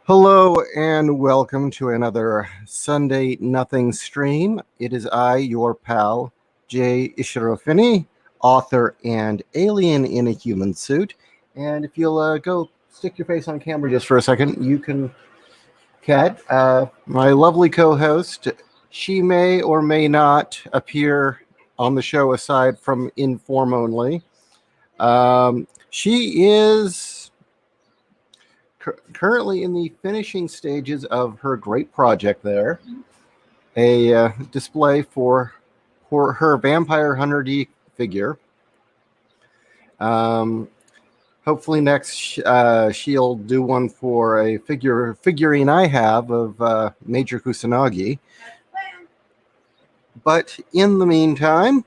Hello and welcome to another Sunday Nothing stream. It is I, your pal, J.Ishiro, author and alien in a human suit. And if you'll go stick your face on camera just for a second, you can Kat, my lovely co-host. She may or may not appear on the show aside from in form only. She is currently in the finishing stages of her great project there, a display for her Vampire Hunter D figure. Hopefully next she'll do one for a figurine I have of Major Kusanagi. But in the meantime,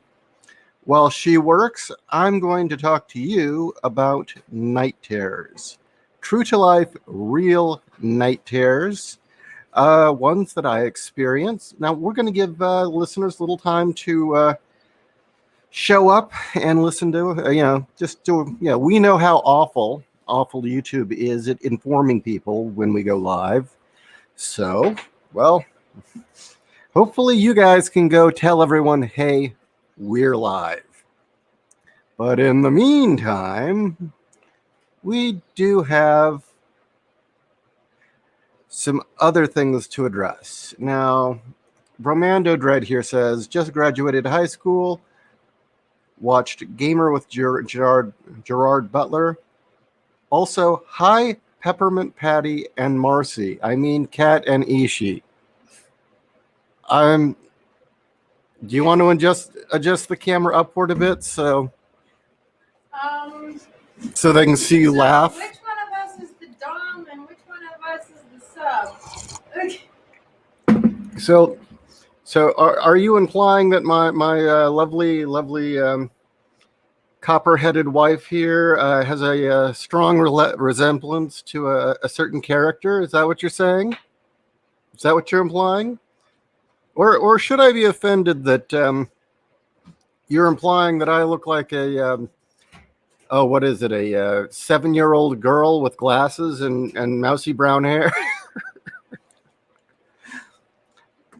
while she works, I'm going to talk to you about night terrors. True to life, real night terrors, ones that I experience. Now, we're going to give listeners a little time to show up and listen to, we know how awful YouTube is at informing people when we go live. So, well, hopefully you guys can go tell everyone, hey, we're live. But in the meantime, we do have some other things to address. Now, Bromando Dread here says, just graduated high school, watched Gamer with Gerard Butler. Also, hi, Peppermint Patty and Marcy. I mean, Kat and Ishi. Do you want to adjust the camera upward a bit so they can see you laugh? Which one of us is the dom and which one of us is the sub? Okay. So are you implying that my lovely copper-headed wife here has a strong resemblance to a certain character? Is that what you're saying? Is that what you're implying? Or should I be offended that you're implying that I look like a what is it, a 7-year-old girl with glasses and mousy brown hair?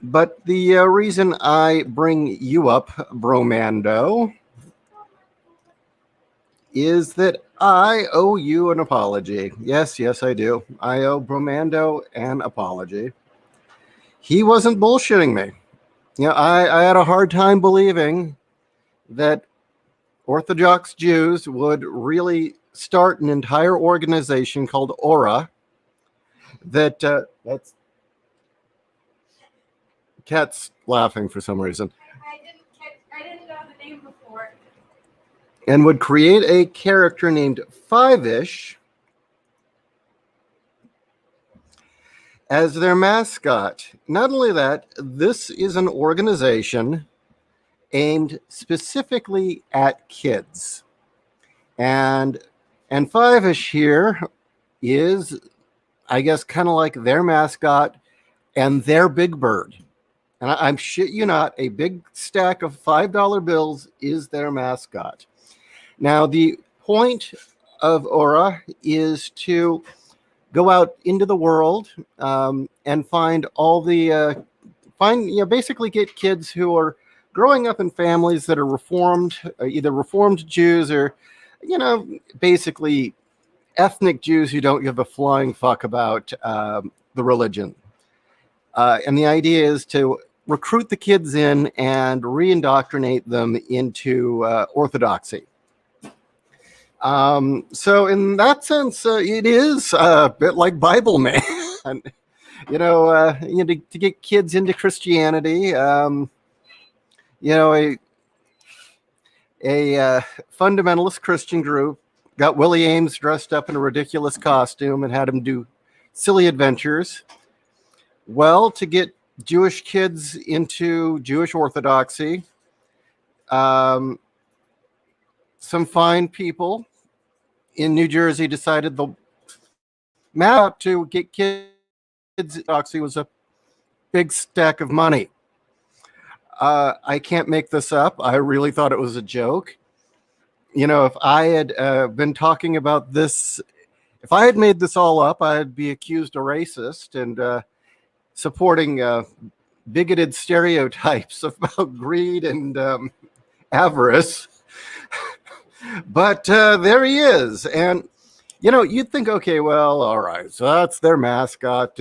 But the reason I bring you up, Bromando, is that I owe you an apology. Yes, I do. I owe Bromando an apology. He wasn't bullshitting me. You know, I had a hard time believing that Orthodox Jews would really start an entire organization called Aura. That's Cat's laughing for some reason. I didn't know the name before. And would create a character named Five-ish as their mascot. Not only that, this is an organization aimed specifically at kids. And Five-ish here is, I guess, kind of like their mascot and their big bird. And I'm shit you not, a big stack of $5 bills is their mascot. Now, the point of Aura is to go out into the world and find all the basically get kids who are growing up in families that are reformed, either reformed Jews or, basically ethnic Jews who don't give a flying fuck about the religion. And the idea is to recruit the kids in and reindoctrinate them into orthodoxy. So in that sense, it is a bit like Bible Man. To get kids into Christianity, a fundamentalist Christian group got Willie Ames dressed up in a ridiculous costume and had him do silly adventures. Well, to get Jewish kids into Jewish orthodoxy, some fine people in New Jersey decided the map to get kids orthodoxy was a big stack of money. I can't make this up. I really thought it was a joke. If I had been talking about this if I had made this all up, I'd be accused of racist and supporting bigoted stereotypes about greed and avarice. But there he is. And, you'd think, okay, well, all right, so that's their mascot.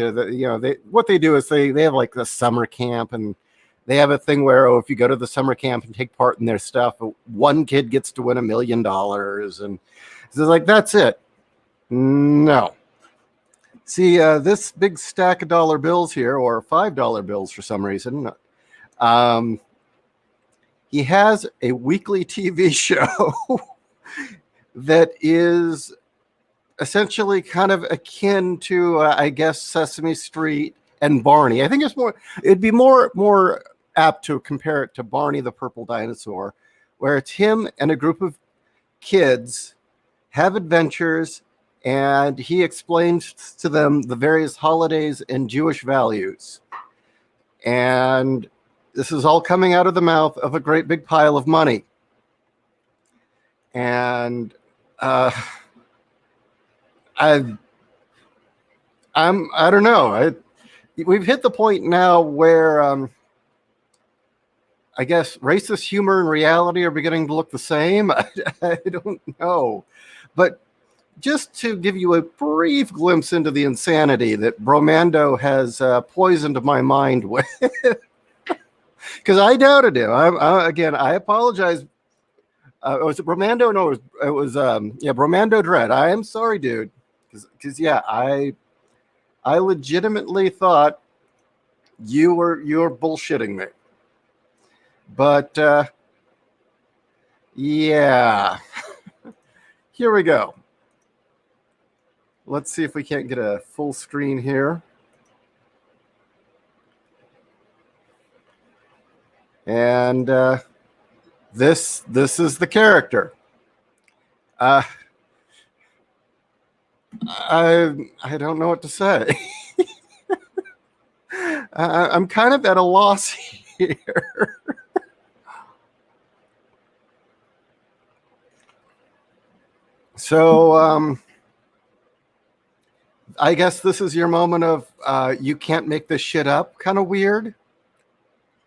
What they do is they have like the summer camp, and they have a thing where, if you go to the summer camp and take part in their stuff, one kid gets to win $1 million. And it's like, that's it. No. See, this big stack of dollar bills here, or $5 bills for some reason, he has a weekly TV show that is essentially kind of akin to, I guess, Sesame Street and Barney. I think it'd be more apt to compare it to Barney the Purple Dinosaur, where it's him and a group of kids have adventures, and he explains to them the various holidays and Jewish values. And this is all coming out of the mouth of a great big pile of money. And I don't know. We've hit the point now where I guess racist humor and reality are beginning to look the same. I don't know. But just to give you a brief glimpse into the insanity that Bromando has poisoned my mind with, because I doubted him. I apologize. Was it Bromando? No, it was Bromando Dread. I am sorry, dude. Because I legitimately thought you were bullshitting me. But yeah, here we go. Let's see if we can't get a full screen here. And this is the character. I don't know what to say. I'm kind of at a loss here. So I guess this is your moment of you can't make this shit up. Kind of weird.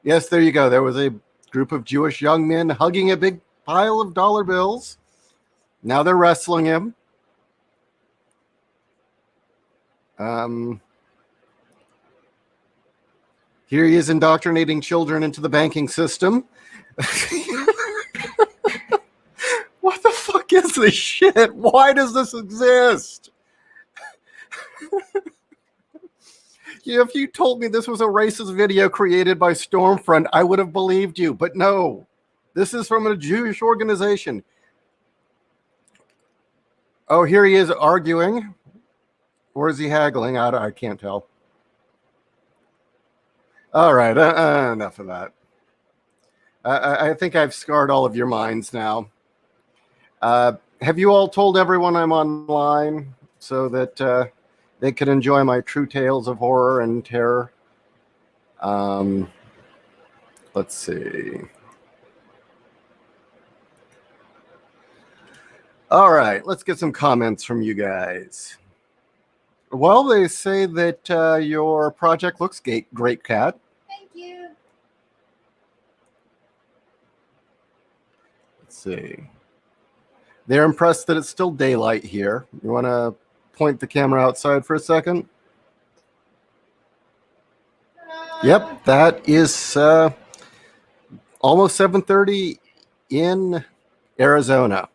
Yes, there you go. There was a group of Jewish young men hugging a big pile of dollar bills. Now they're wrestling him. Here he is indoctrinating children into the banking system. What the fuck is this shit? Why does this exist? If you told me this was a racist video created by Stormfront, I would have believed you. But no, this is from a Jewish organization. Oh, here he is arguing. Or is he haggling? I can't tell. All right, enough of that. I think I've scarred all of your minds now. Have you all told everyone I'm online so that they can enjoy my true tales of horror and terror? Let's see. All right, let's get some comments from you guys. Well, they say that your project looks great, Kat. Thank you. Let's see. They're impressed that it's still daylight here. You want to point the camera outside for a second? Yep, that is almost 7:30 in Arizona.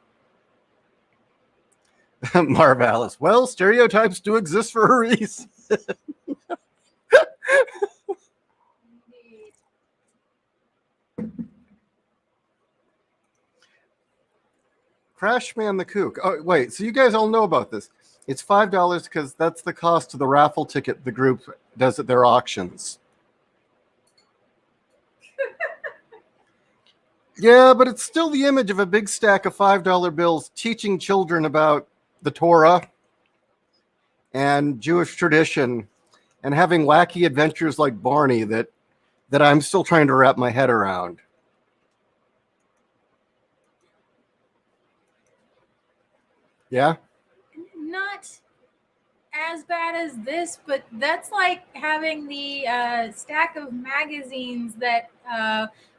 Marvelous. Well, stereotypes do exist for a reason. Crashman the Kook. Oh, wait. So you guys all know about this. It's $5 because that's the cost of the raffle ticket the group does at their auctions. Yeah, but it's still the image of a big stack of $5 bills teaching children about the Torah and Jewish tradition and having wacky adventures like Barney that I'm still trying to wrap my head around. Yeah? Not as bad as this, but that's like having the stack of magazines that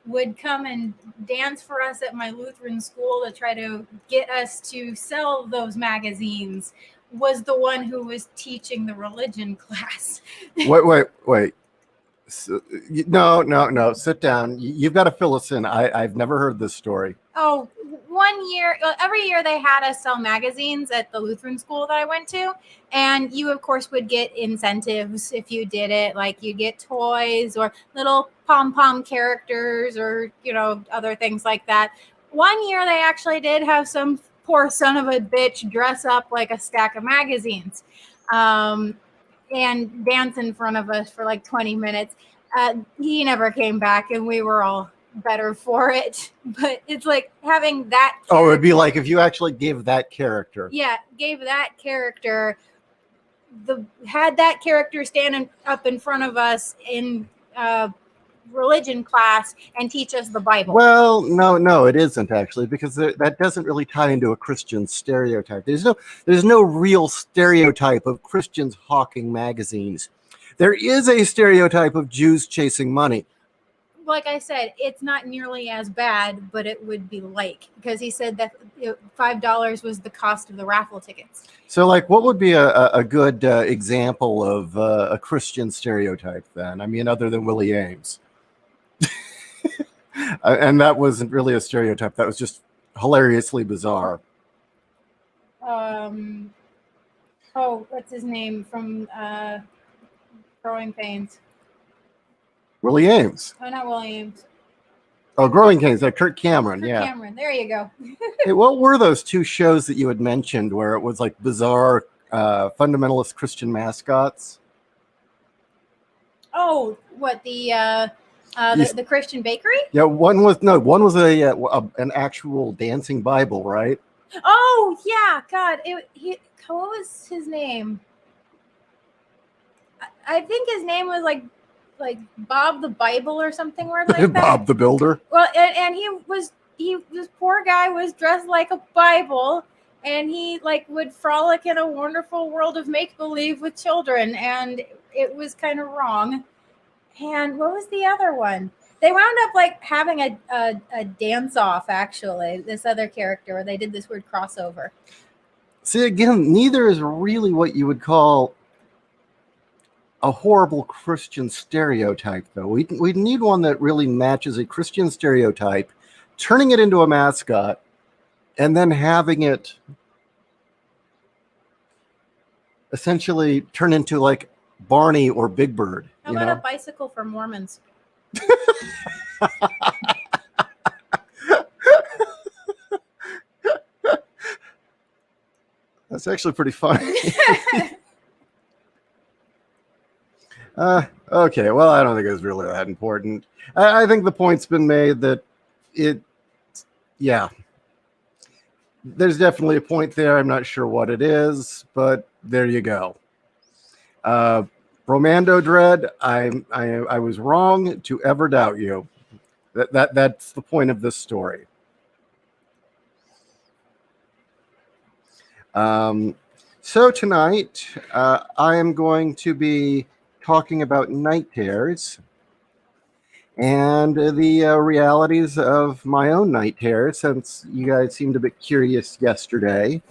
would come and dance for us at my Lutheran school to try to get us to sell those magazines was the one who was teaching the religion class. Wait. So, no. Sit down. You've got to fill us in. I've never heard this story. Oh, one year, every year they had us sell magazines at the Lutheran school that I went to. And you, of course, would get incentives if you did it. Like you get toys or little pom pom characters or, other things like that. One year they actually did have some poor son of a bitch dress up like a stack of magazines and dance in front of us for like 20 minutes. He never came back and we were all better for it, but it's like having that Oh, it'd be like if you actually gave that character. Yeah, gave that character had that character stand up in front of us in religion class and teach us the Bible. Well, no, it isn't actually, because that doesn't really tie into a Christian stereotype. There's no real stereotype of Christians hawking magazines. There is a stereotype of Jews chasing money. Like I said, it's not nearly as bad, but it would be like, because he said that $5 was the cost of the raffle tickets. So, like, what would be a good example of a Christian stereotype then? I mean, other than Willie Ames. And that wasn't really a stereotype. That was just hilariously bizarre. What's his name from Growing Pains? Willie Ames. Oh, not Willie Ames. Oh, Growing Pains, like Kirk Cameron. Kirk Cameron. There you go. Hey, what were those two shows that you had mentioned where it was like bizarre fundamentalist Christian mascots? Oh, what the Christian Bakery? Yeah, one was an actual dancing Bible, right? Oh yeah, God, what was his name? I think his name was like Bob the Bible or something weird like that. Bob the Builder. Well, and this poor guy was dressed like a Bible, and he like would frolic in a wonderful world of make believe with children, and it was kind of wrong. And what was the other one? They wound up like having a dance off, actually, this other character, where they did this weird crossover. See, again, neither is really what you would call a horrible Christian stereotype, though. We need one that really matches a Christian stereotype, turning it into a mascot, and then having it essentially turn into like Barney or Big Bird. How about a bicycle for Mormons? That's actually pretty funny. Okay, well, I don't think it's really that important. I think the point's been made that there's definitely a point there. I'm not sure what it is, but there you go. Romando Dread, I was wrong to ever doubt you. That's the point of this story. So tonight, I am going to be talking about night terrors and the realities of my own night terrors, since you guys seemed a bit curious yesterday.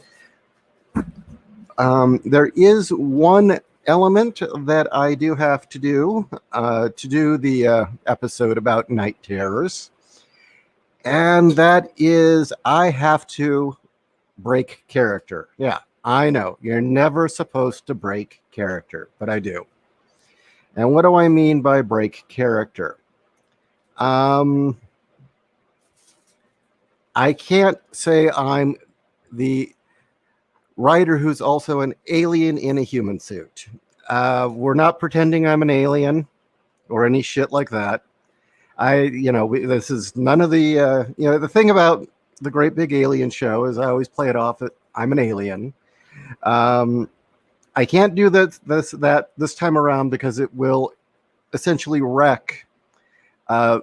There is one element that I do have to do the episode about night terrors, and that is I have to break character. Yeah, I know you're never supposed to break character, but I do. And what do I mean by break character? I can't say I'm the writer who's also an alien in a human suit. We're not pretending I'm an alien or any shit like that. This is none of the, the thing about the Great Big Alien Show is I always play it off that I'm an alien. I can't do that this time around because it will essentially wreck the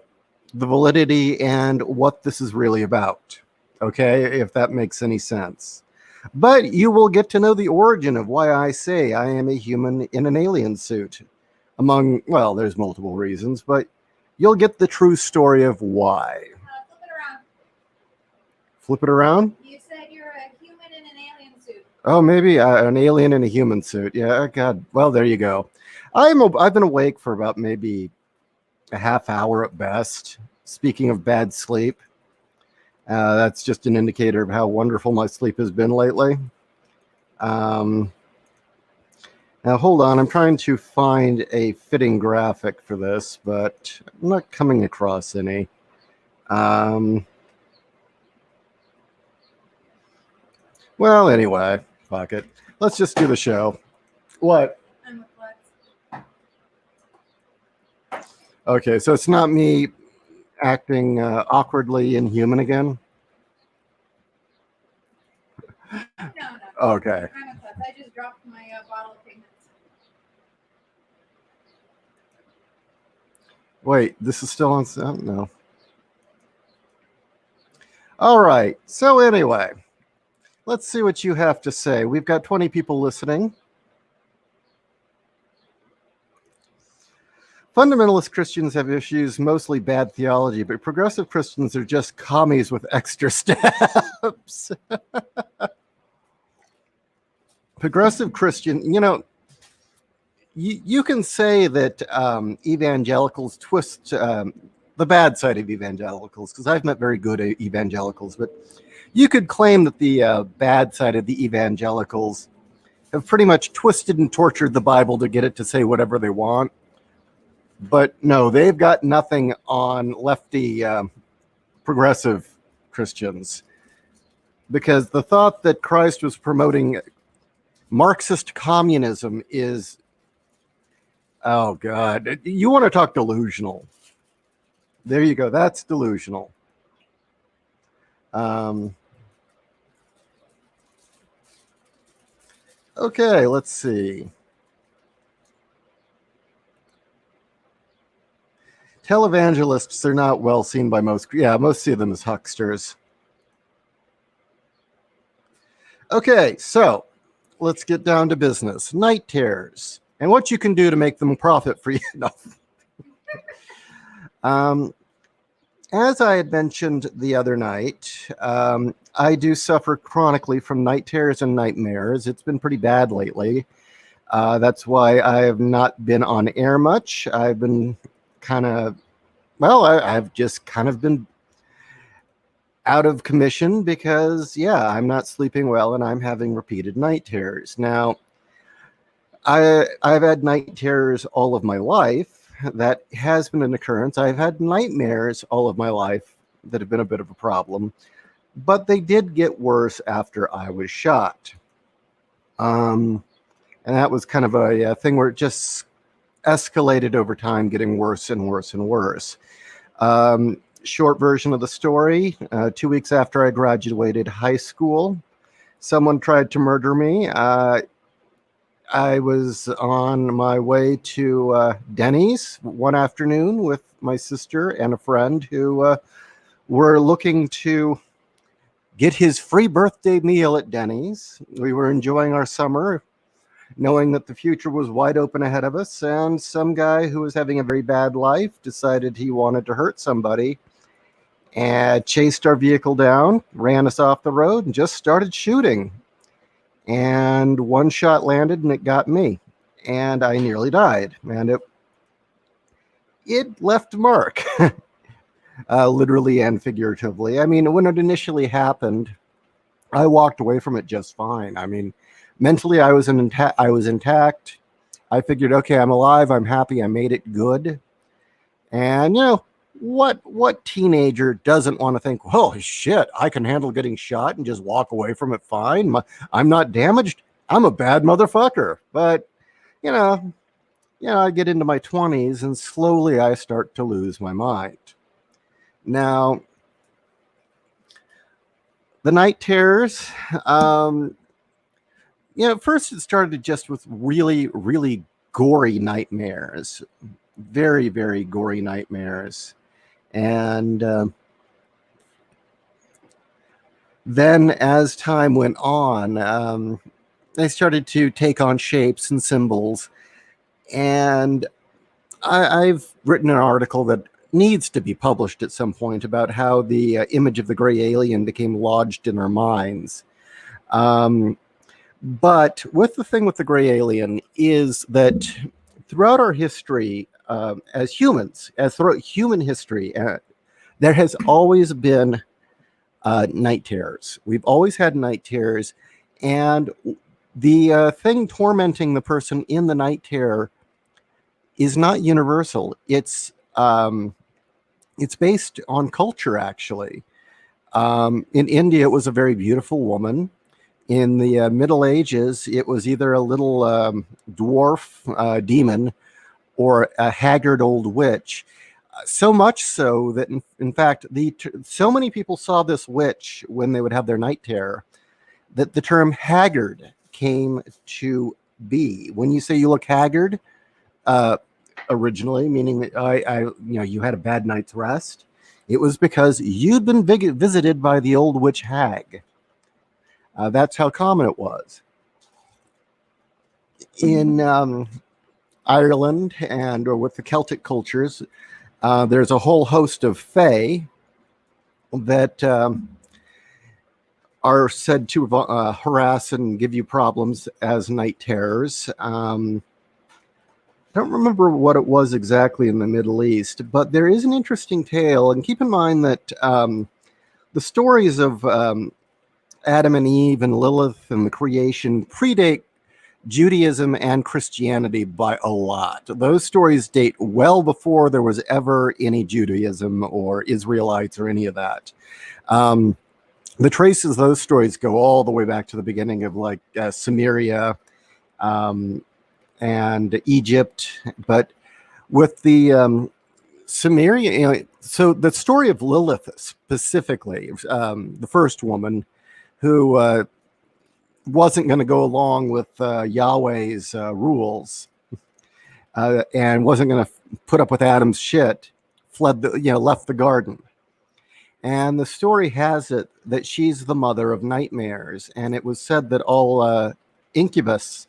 validity and what this is really about. Okay, if that makes any sense. But you will get to know the origin of why I say I am a human in an alien suit. Among, well, there's multiple reasons, but you'll get the true story of why. Flip it around. Flip it around? You said you're a human in an alien suit. Oh, maybe an alien in a human suit. Yeah, God. Well, there you go. I've been awake for about maybe a half hour at best. Speaking of bad sleep, that's just an indicator of how wonderful my sleep has been lately. Now, hold on. I'm trying to find a fitting graphic for this, but I'm not coming across any. Well, anyway, fuck it. Let's just do the show. What? I'm a flex. Okay, so it's not me acting awkwardly inhuman again? No. Okay. I'm a flex. I just dropped my bottle of pigments. Wait, this is still on? No. All right. So anyway, let's see what you have to say. We've got 20 people listening. Fundamentalist Christians have issues, mostly bad theology, but progressive Christians are just commies with extra steps. Progressive Christian, you can say that evangelicals twist the bad side of evangelicals, because I've met very good evangelicals, but you could claim that the bad side of the evangelicals have pretty much twisted and tortured the Bible to get it to say whatever they want. But no, they've got nothing on lefty progressive Christians, because the thought that Christ was promoting Marxist communism is, oh God, you want to talk delusional. There you go. That's delusional. Okay, let's see. Televangelists are not well seen by most. Yeah, most see them as hucksters. Okay, so let's get down to business. Night terrors and what you can do to make them profit for you. No. As I had mentioned the other night, I do suffer chronically from night terrors and nightmares. It's been pretty bad lately. That's why I have not been on air much. I've been kind of, well, I've just kind of been out of commission because, yeah, I'm not sleeping well and I'm having repeated night terrors. Now, I've had night terrors all of my life. That has been an occurrence. I've had nightmares all of my life that have been a bit of a problem, but they did get worse after I was shot. And that was kind of a thing where it just escalated over time, getting worse and worse and worse. Short version of the story, 2 weeks after I graduated high school, someone tried to murder me. I was on my way to Denny's one afternoon with my sister and a friend who were looking to get his free birthday meal at Denny's. We were enjoying our summer, knowing that the future was wide open ahead of us, and some guy who was having a very bad life decided he wanted to hurt somebody and chased our vehicle down, ran us off the road, and just started shooting. And one shot landed and it got me, and I nearly died, and it left a mark. Literally and figuratively. I mean, when it initially happened, I walked away from it just fine. I mean, mentally I was intact. I figured, okay, I'm alive, I'm happy, I made it good. And what teenager doesn't want to think, oh shit, I can handle getting shot and just walk away from it fine. I'm not damaged. I'm a bad motherfucker. But I get into my 20s and slowly I start to lose my mind. Now, the night terrors, first it started just with really, really gory nightmares. Very, very gory nightmares. And Then, as time went on, they started to take on shapes and symbols. And I've written an article that needs to be published at some point about how the image of the gray alien became lodged in our minds. But with the thing with the gray alien is that throughout our history, as humans, as throughout human history, there has always been night terrors. We've always had night terrors, and the thing tormenting the person in the night terror is not universal. It's based on culture, actually. In India, it was a very beautiful woman. In the Middle Ages, it was either a little dwarf demon or a haggard old witch. So much so that, in fact, so many people saw this witch when they would have their night terror that the term haggard came to be. When you say you look haggard, originally, meaning that you had a bad night's rest, it was because you'd been visited by the old witch hag. That's how common it was. In Ireland or with the Celtic cultures, there's a whole host of fae that are said to harass and give you problems as night terrors. I don't remember what it was exactly in the Middle East, but there is an interesting tale. And keep in mind that the stories of Adam and Eve and Lilith and the creation predate Judaism and Christianity by a lot. Those stories date well before there was ever any Judaism or Israelites or any of that. The traces of those stories go all the way back to the beginning of Sumeria and Egypt. But with the Sumeria, so the story of Lilith specifically, the first woman who wasn't going to go along with Yahweh's rules and wasn't going to put up with Adam's shit, left the garden. And the story has it that she's the mother of nightmares. And it was said that all incubus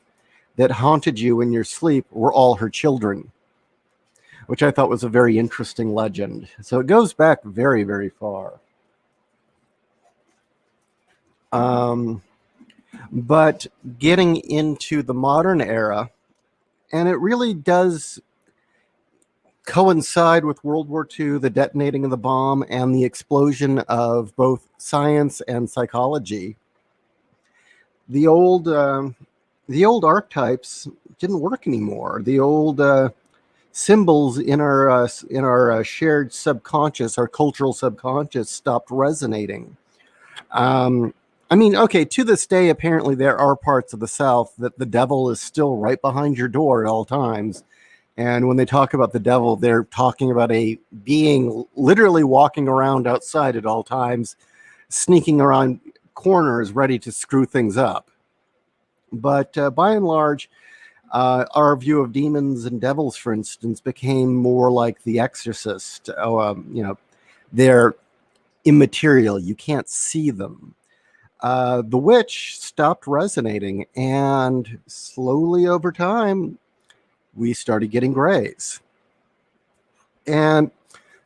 that haunted you in your sleep were all her children, which I thought was a very interesting legend. So it goes back very, very far. But getting into the modern era, and it really does coincide with World War II, the detonating of the bomb, and the explosion of both science and psychology. The old archetypes didn't work anymore. The old symbols in our shared subconscious, our cultural subconscious, stopped resonating. To this day, apparently there are parts of the South that the devil is still right behind your door at all times. And when they talk about the devil, they're talking about a being literally walking around outside at all times, sneaking around corners, ready to screw things up. But by and large, our view of demons and devils, for instance, became more like The Exorcist. They're immaterial. You can't see them. The witch stopped resonating, and slowly over time, we started getting grays. And,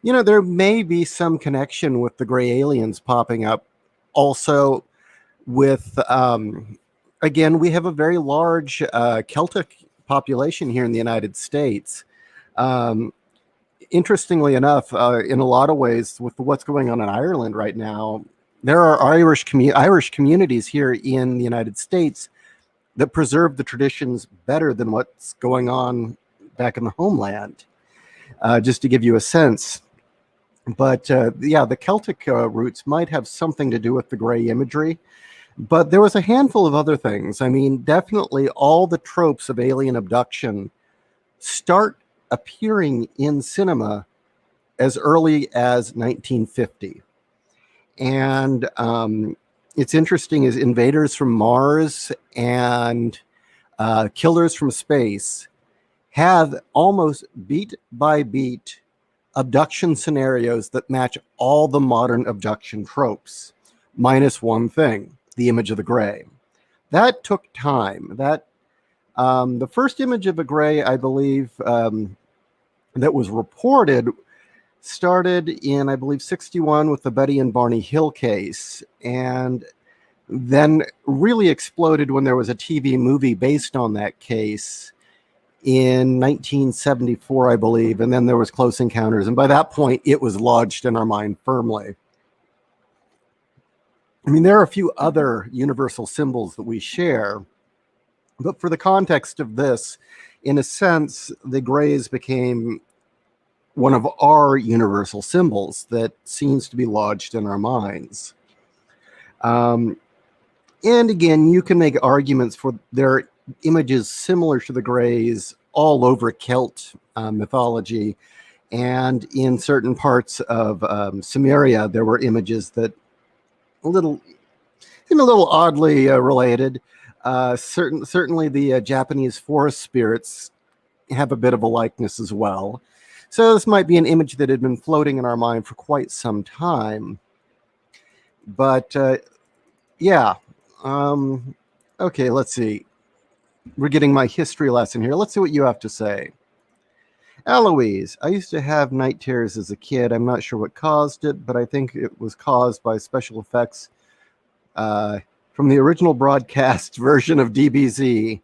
there may be some connection with the gray aliens popping up. Also, with, again, we have a very large Celtic population here in the United States. Interestingly enough, in a lot of ways, with what's going on in Ireland right now, there are Irish communities here in the United States that preserve the traditions better than what's going on back in the homeland, just to give you a sense. But the Celtic roots might have something to do with the gray imagery, but there was a handful of other things. I mean, definitely all the tropes of alien abduction start appearing in cinema as early as 1950. And it's interesting is Invaders from Mars and Killers from Space have almost beat by beat abduction scenarios that match all the modern abduction tropes. minus one thing, the image of the gray. That took time. The first image of a gray, I believe, that was reported started in, I believe, 61 with the Betty and Barney Hill case, and then really exploded when there was a TV movie based on that case in 1974, I believe, and then there was Close Encounters, and by that point, it was lodged in our mind firmly. I mean, there are a few other universal symbols that we share, but for the context of this, in a sense, the grays became one of our universal symbols that seems to be lodged in our minds. And again, you can make arguments for their images similar to the grays all over Celt mythology. And in certain parts of Sumeria, there were images that seem a little oddly related. Certainly the Japanese forest spirits have a bit of a likeness as well. So this might be an image that had been floating in our mind for quite some time. But yeah. Okay, let's see. We're getting my history lesson here. Let's see what you have to say. Eloise, I used to have night terrors as a kid. I'm not sure what caused it, but I think it was caused by special effects from the original broadcast version of DBZ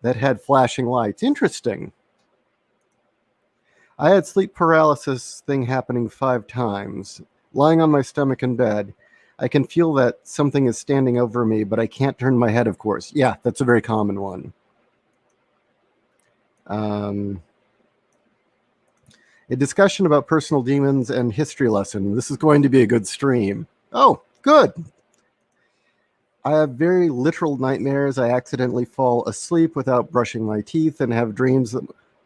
that had flashing lights. Interesting. I had sleep paralysis thing happening 5 times. Lying on my stomach in bed, I can feel that something is standing over me, but I can't turn my head, of course. Yeah, that's a very common one. A discussion about personal demons and history lesson. This is going to be a good stream. Oh, good. I have very literal nightmares. I accidentally fall asleep without brushing my teeth and have dreams that...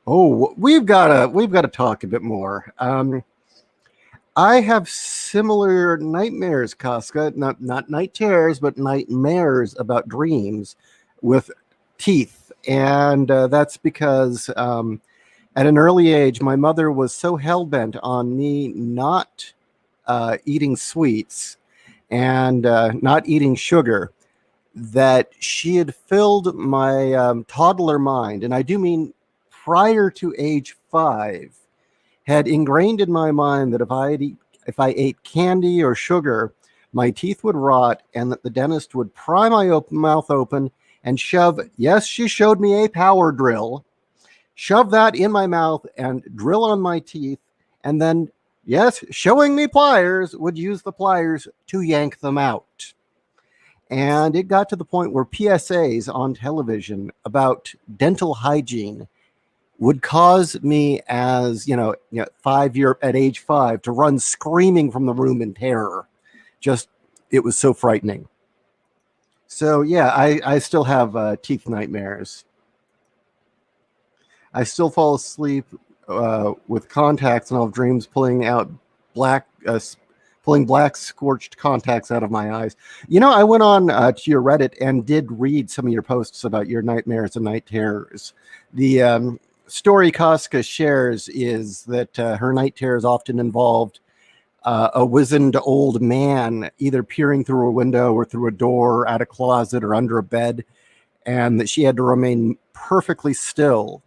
Oh, we've got to talk a bit more. I have similar nightmares, Casca. Not night terrors, but nightmares about dreams with teeth. And that's because at an early age, my mother was so hell-bent on me not eating sweets and not eating sugar that she had filled my toddler mind, and I do mean prior to age 5, had ingrained in my mind that if I ate candy or sugar, my teeth would rot and that the dentist would pry my mouth open and shove, yes, she showed me a power drill, shove that in my mouth and drill on my teeth, and then, yes, showing me pliers, would use the pliers to yank them out. And it got to the point where PSAs on television about dental hygiene would cause me, as at age 5, to run screaming from the room in terror. Just, it was so frightening. So yeah, I still have teeth nightmares. I still fall asleep with contacts, and I'll have dreams pulling black scorched contacts out of my eyes. I went on to your Reddit and did read some of your posts about your nightmares and night terrors. The story Casca shares is that her night terrors often involved a wizened old man either peering through a window or through a door, at a closet, or under a bed, and that she had to remain perfectly still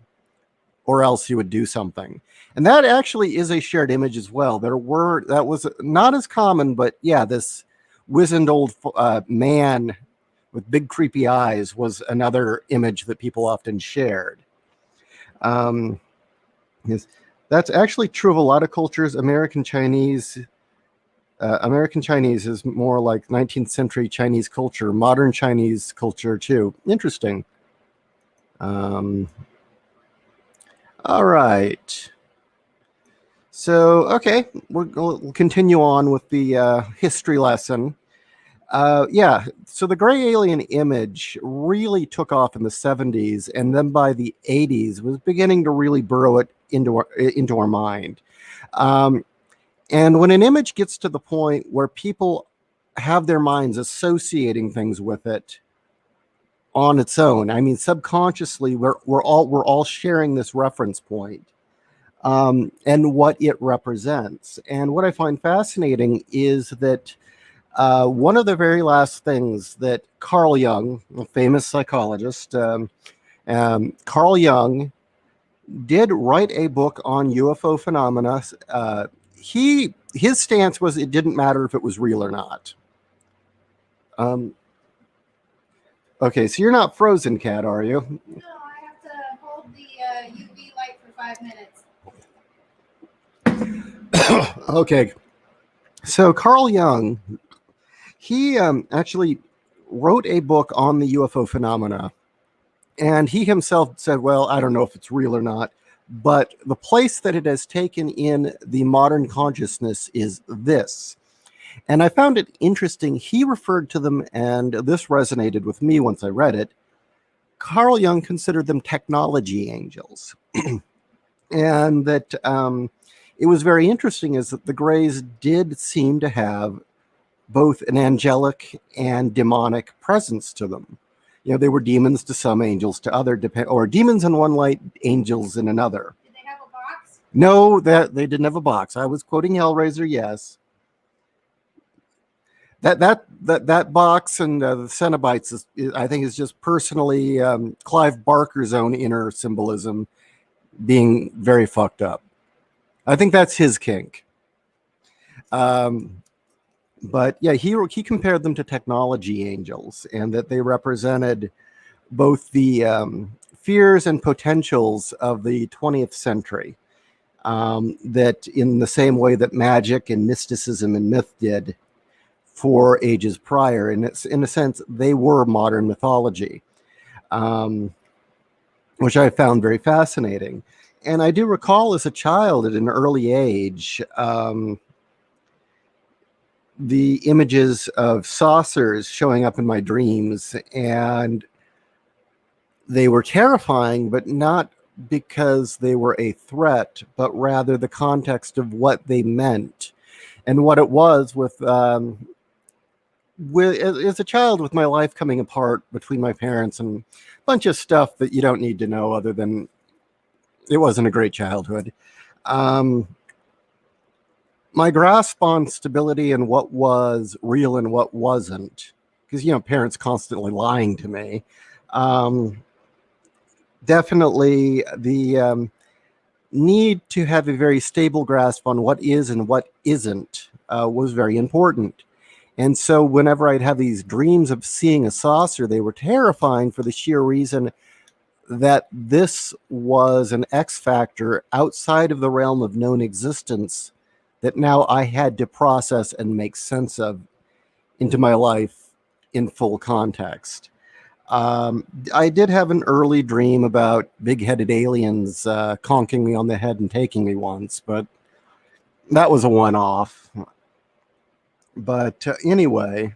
or else he would do something. And that actually is a shared image as well. That was not as common, but yeah, this wizened old man with big creepy eyes was another image that people often shared. Yes, that's actually true of a lot of cultures. American Chinese is more like 19th century Chinese culture, modern Chinese culture too. Interesting. All right. So, okay, we'll continue on with the history lesson. Yeah, so the gray alien image really took off in the 70s, and then by the 80s was beginning to really burrow it into our mind. And when an image gets to the point where people have their minds associating things with it on its own, I mean, subconsciously, we're all sharing this reference point. And what it represents. And what I find fascinating is that One of the very last things that Carl Jung, a famous psychologist, Carl Jung did write a book on UFO phenomena. His stance was it didn't matter if it was real or not. Okay, so you're not frozen, Cat, are you? No, I have to hold the UV light for 5 minutes. Okay, so Carl Jung, he actually wrote a book on the UFO phenomena, and he himself said, well, I don't know if it's real or not, but the place that it has taken in the modern consciousness is this. And I found it interesting. He referred to them, and this resonated with me once I read it. Carl Jung considered them technology angels. And that it was very interesting is that the Greys did seem to have both an angelic and demonic presence to them. You know, they were demons to some, angels to other, or demons in one light, angels in another. Did they have a box? No, that they didn't have a box. I was quoting Hellraiser, yes. That box and the Cenobites is, I think, is just personally Clive Barker's own inner symbolism being very fucked up. I think that's his kink. But yeah, he compared them to technology angels, and that they represented both the fears and potentials of the 20th century. That in the same way that magic and mysticism and myth did for ages prior, and it's in a sense they were modern mythology, which I found very fascinating. And I do recall as a child at an early age the images of saucers showing up in my dreams, and they were terrifying, but not because they were a threat, but rather the context of what they meant and what it was as a child, with my life coming apart between my parents and a bunch of stuff that you don't need to know other than it wasn't a great childhood. My grasp on stability and what was real and what wasn't, because, you know, parents constantly lying to me. Definitely the need to have a very stable grasp on what is and what isn't was very important. And so whenever I'd have these dreams of seeing a saucer, they were terrifying for the sheer reason that this was an X factor outside of the realm of known existence that now I had to process and make sense of into my life in full context. I did have an early dream about big-headed aliens conking me on the head and taking me once, but that was a one-off. But anyway,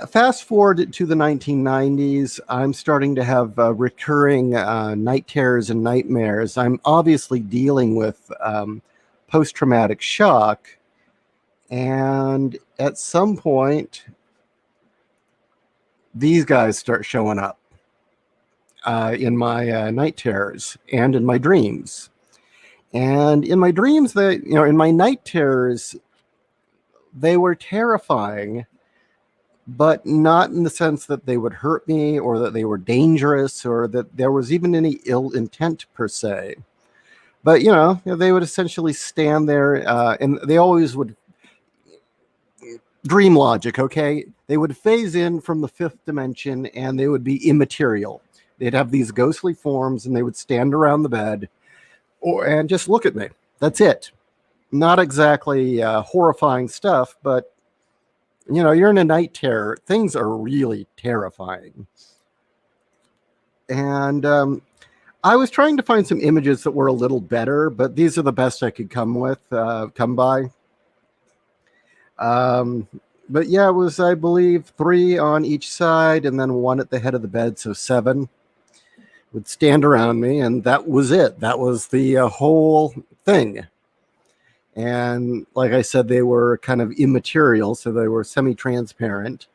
fast forward to the 1990s, I'm starting to have recurring night terrors and nightmares. I'm obviously dealing with post-traumatic shock, and at some point, these guys start showing up in my night terrors and in my dreams. And in my dreams, in my night terrors, they were terrifying, but not in the sense that they would hurt me or that they were dangerous or that there was even any ill intent per se. But, they would essentially stand there and they always would dream logic, okay? They would phase in from the fifth dimension and they would be immaterial. They'd have these ghostly forms and they would stand around the bed and just look at me. That's it. Not exactly horrifying stuff, but you're in a night terror. Things are really terrifying. And I was trying to find some images that were a little better, but these are the best I could come by. But yeah, it was, I believe, 3 on each side and then 1 at the head of the bed, so 7 would stand around me, and that was it. That was the whole thing. And like I said, they were kind of immaterial, so they were semi-transparent,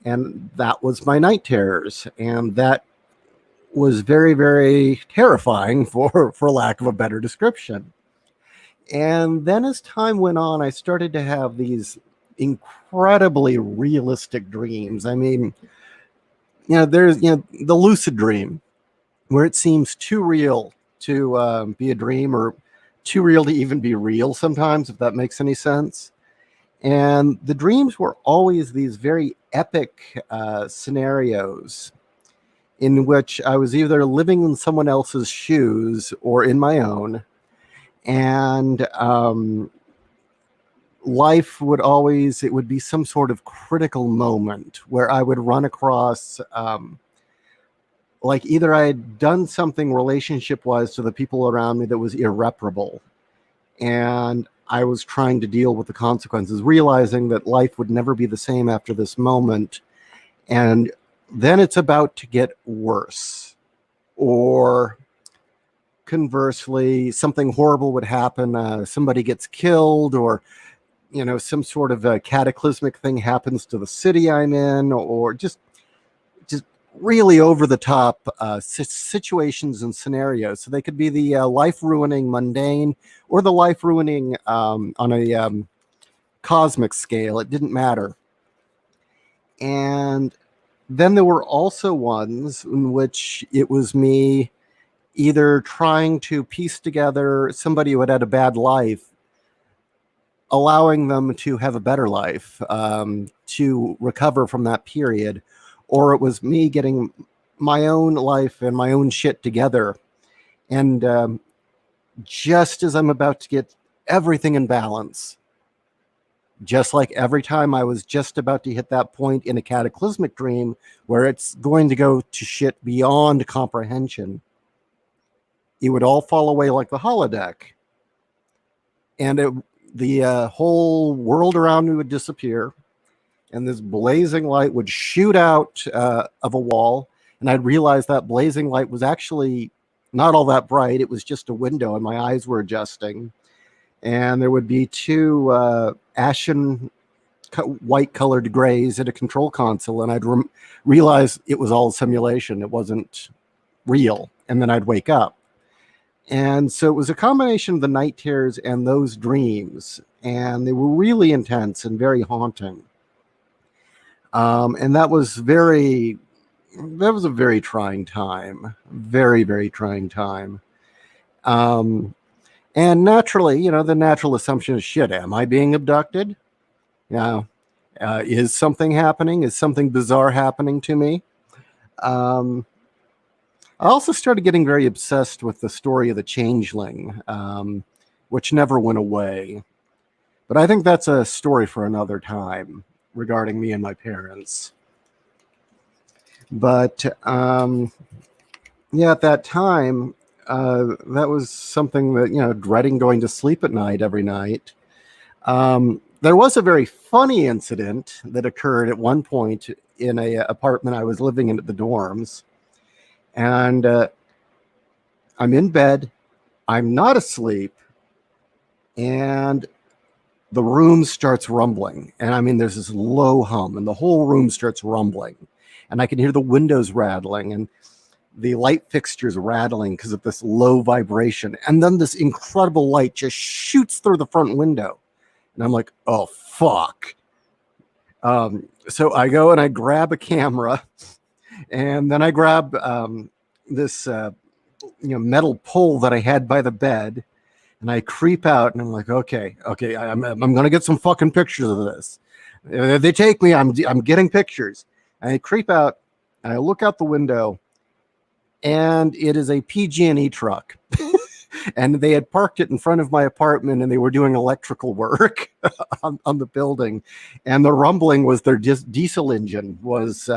and that was my night terrors, and that was very, very terrifying for lack of a better description. And then as time went on, I started to have these incredibly realistic dreams. I mean, there's the lucid dream where it seems too real to be a dream, or too real to even be real sometimes, if that makes any sense. And the dreams were always these very epic scenarios in which I was either living in someone else's shoes or in my own. And life would always, it would be some sort of critical moment where I would run across, like either I had done something relationship wise to the people around me that was irreparable. And I was trying to deal with the consequences, realizing that life would never be the same after this moment. And then it's about to get worse. Or conversely, something horrible would happen. Somebody gets killed, or some sort of a cataclysmic thing happens to the city I'm in, or just really over the top situations and scenarios. So they could be the life ruining mundane, or the life ruining on a cosmic scale. It didn't matter. And then there were also ones in which it was me either trying to piece together somebody who had had a bad life, allowing them to have a better life, to recover from that period, or it was me getting my own life and my own shit together. And just as I'm about to get everything in balance, just like every time I was just about to hit that point in a cataclysmic dream where it's going to go to shit beyond comprehension, it would all fall away like the holodeck. And the whole world around me would disappear, and this blazing light would shoot out of a wall, and I'd realize that blazing light was actually not all that bright. It was just a window, and my eyes were adjusting. And there would be two ashen white colored grays at a control console, and I'd realize it was all simulation. It wasn't real. And then I'd wake up. And so it was a combination of the night terrors and those dreams, and they were really intense and very haunting. And that was a very trying time, very, very trying time. And naturally, the natural assumption is, shit, am I being abducted? Is something happening? Is something bizarre happening to me? I also started getting very obsessed with the story of the changeling, which never went away. But I think that's a story for another time regarding me and my parents. But at that time, that was something that, dreading going to sleep at night every night. There was a very funny incident that occurred at one point in a apartment I was living in at the dorms. And I'm in bed, I'm not asleep, and the room starts rumbling. And I mean, there's this low hum, and the whole room starts rumbling. And I can hear the windows rattling and the light fixtures rattling because of this low vibration. And then this incredible light just shoots through the front window. And I'm like, oh, fuck. So I go and I grab a camera, and then I grab this metal pole that I had by the bed, and I creep out, and I'm like, okay, I'm gonna get some fucking pictures of this. If they take me, I'm getting pictures. And I creep out, and I look out the window, and it is a PG&E truck. And they had parked it in front of my apartment, and they were doing electrical work on the building. And the rumbling was their diesel engine was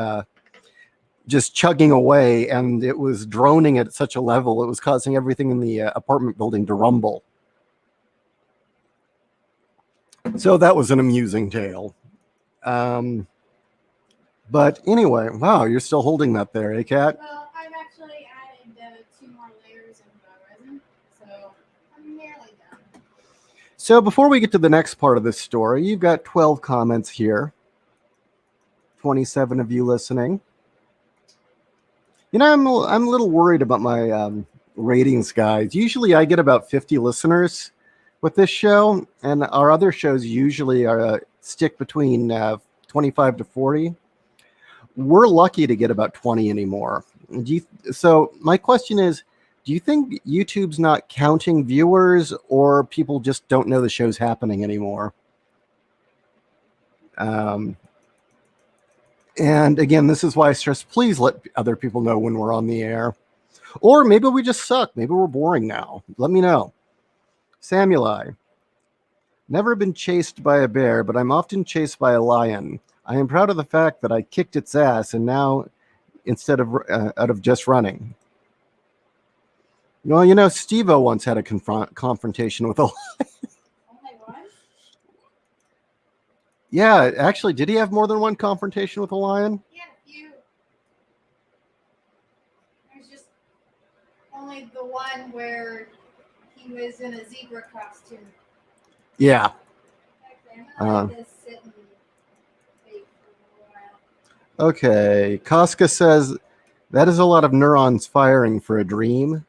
just chugging away, and it was droning at such a level, it was causing everything in the apartment building to rumble. So that was an amusing tale. But anyway, wow, you're still holding that there, eh, Kat? Well, I've actually added 2 more layers of resin, so I'm nearly done. So before we get to the next part of this story, you've got 12 comments here. 27 of you listening. I'm a little worried about my ratings, guys. Usually I get about 50 listeners, with this show, and our other shows usually are stick between 25 to 40. We're lucky to get about 20 anymore. So my question is, do you think YouTube's not counting viewers, or people just don't know the show's happening anymore? And again, this is why I stress, please let other people know when we're on the air. Or maybe we just suck. Maybe we're boring now. Let me know. Samuli. Never been chased by a bear, but I'm often chased by a lion. I am proud of the fact that I kicked its ass, and now instead of out of just running. Well, you know, Steve-O once had a confrontation with a lion. Only one? Yeah, actually, did he have more than one confrontation with a lion? Yeah, a few. There's just only the one where he was in a zebra costume. Yeah. Okay, I'm gonna let this sit and bake for a while. Okay. Casca says that is a lot of neurons firing for a dream.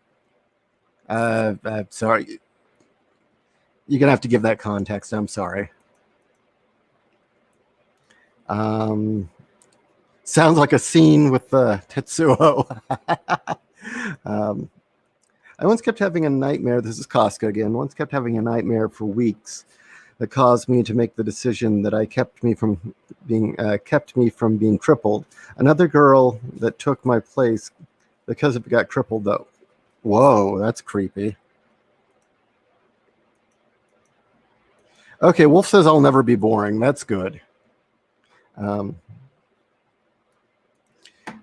Sorry. You're gonna have to give that context. I'm sorry. Sounds like a scene with Tetsuo. I once kept having a nightmare. This is Casca again. Once kept having a nightmare for weeks that caused me to make the decision that kept me from being crippled. Another girl that took my place because it got crippled though. Whoa, that's creepy. Okay, Wolf says I'll never be boring. That's good.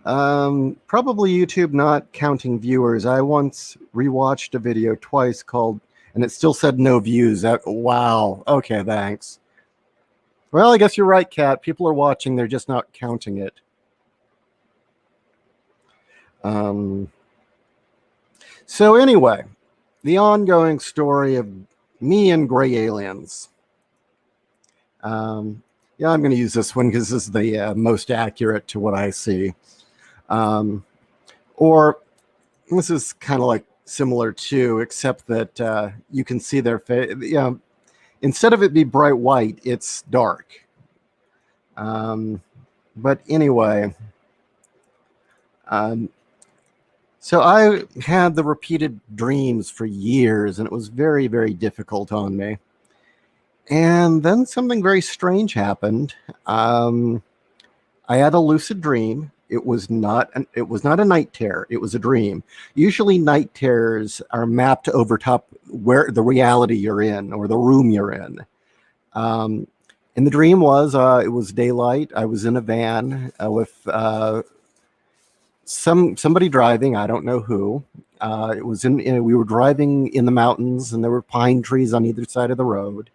Probably YouTube not counting viewers. I once rewatched a video twice and it still said no views. Wow. Okay, thanks. Well, I guess you're right, Kat. People are watching. They're just not counting it. So anyway, the ongoing story of me and gray aliens. Yeah, I'm going to use this one because this is the most accurate to what I see. Or this is kind of like similar too, except that you can see their face. Instead of it be bright white, it's dark. But anyway, so I had the repeated dreams for years, and it was very, very difficult on me. And then something very strange happened. I had a lucid dream. It was not a night terror. It was a dream. Usually night terrors are mapped over top where the reality you're in or the room you're in. And the dream was it was daylight. I was in a van with somebody driving. I don't know who. It was we were driving in the mountains, and there were pine trees on either side of the road.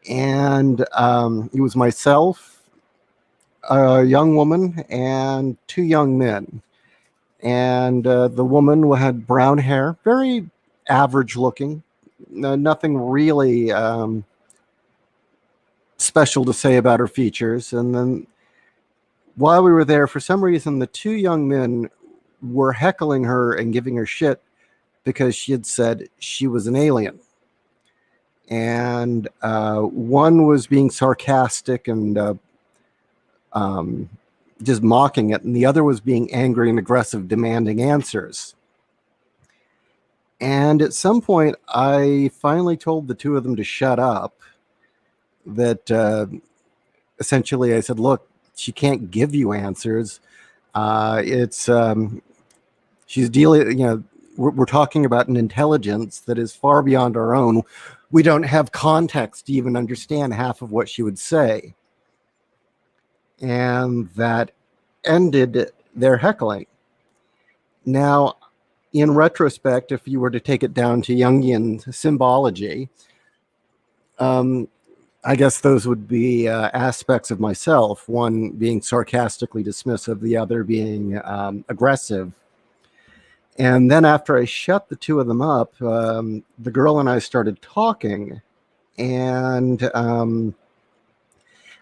And it was myself, a young woman, and two young men. And the woman had brown hair, very average looking, nothing really special to say about her features. And then while we were there, for some reason, the two young men were heckling her and giving her shit because she had said she was an alien. And one was being sarcastic and just mocking it, and the other was being angry and aggressive, demanding answers. And at some point, I finally told the two of them to shut up. That essentially, I said, "Look, she can't give you answers. She's dealing. We're talking about an intelligence that is far beyond our own. We don't have context to even understand half of what she would say." And that ended their heckling. Now, in retrospect, if you were to take it down to Jungian symbology, I guess those would be aspects of myself, one being sarcastically dismissive, the other being aggressive. And then after I shut the two of them up, the girl and I started talking, and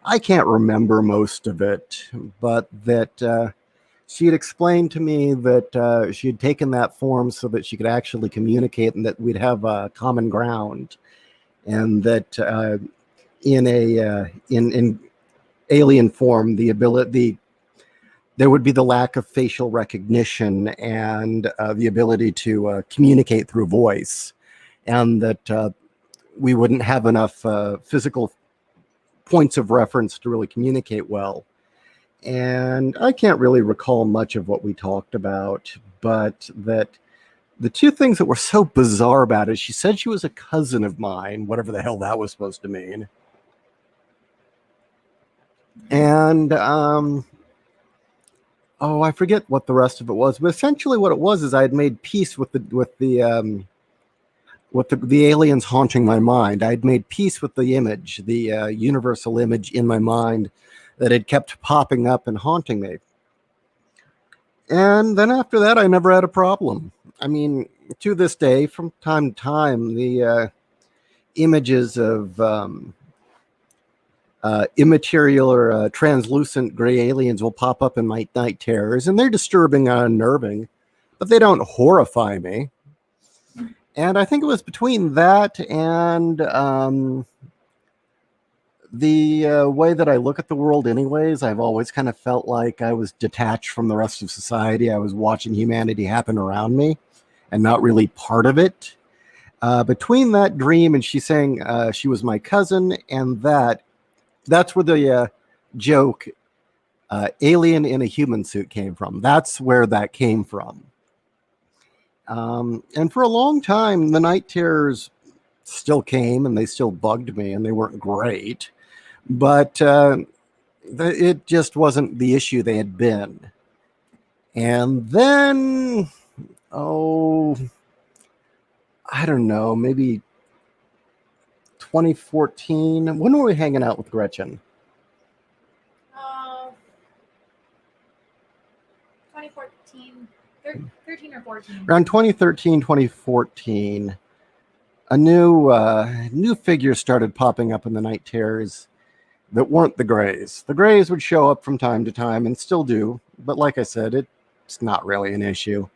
I can't remember most of it, but that she had explained to me that she had taken that form so that she could actually communicate and that we'd have common ground. and that in alien form, there would be the lack of facial recognition and the ability to communicate through voice, and that we wouldn't have enough physical points of reference to really communicate well. And I can't really recall much of what we talked about, but that the two things that were so bizarre about it, she said she was a cousin of mine, whatever the hell that was supposed to mean. And oh, I forget what the rest of it was, but essentially what it was is I had made peace with the aliens haunting my mind. I'd made peace with the image, the universal image in my mind that had kept popping up and haunting me. And then after that, I never had a problem. I mean, to this day, from time to time, the images of immaterial or translucent gray aliens will pop up in my night terrors, and they're disturbing and unnerving, but they don't horrify me. And I think it was between that and the way that I look at the world, anyways. I've always kind of felt like I was detached from the rest of society. I was watching humanity happen around me and not really part of it. Between that dream and she saying she was my cousin, and that's where the joke alien in a human suit came from. That's where that came from. And for a long time, the night terrors still came and they still bugged me, and they weren't great, but it just wasn't the issue they had been. And then, oh, I don't know, maybe 2014. When were we hanging out with Gretchen? 2014, 13 or 14. Around 2013, 2014, a new figure started popping up in the night terrors that weren't the Greys. The Greys would show up from time to time and still do, but like I said, it's not really an issue.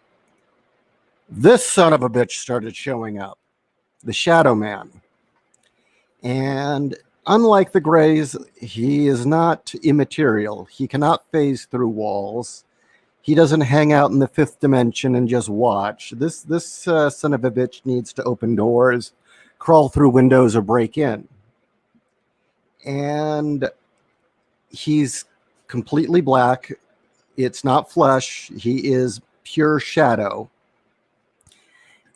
This son of a bitch started showing up, the Shadow Man. And unlike the Greys, he is not immaterial. He cannot phase through walls. He doesn't hang out in the fifth dimension and just watch. This son of a bitch needs to open doors, crawl through windows, or break in. And he's completely black. It's not flesh. He is pure shadow.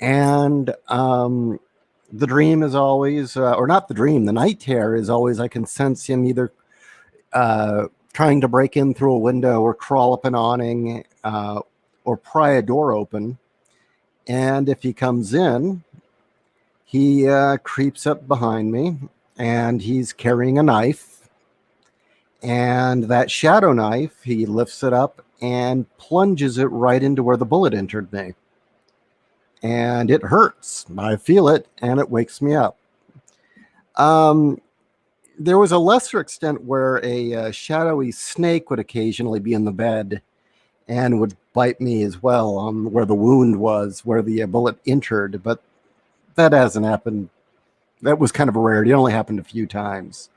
And the dream is always, or not the dream, the night terror is always, I can sense him either trying to break in through a window or crawl up an awning or pry a door open. And if he comes in, he creeps up behind me, and he's carrying a knife. And that shadow knife, he lifts it up and plunges it right into where the bullet entered me. And it hurts. I feel it, and it wakes me up. There was a lesser extent where a shadowy snake would occasionally be in the bed and would bite me as well on where the wound was, where the bullet entered. But that hasn't happened. That was kind of a rarity. It only happened a few times.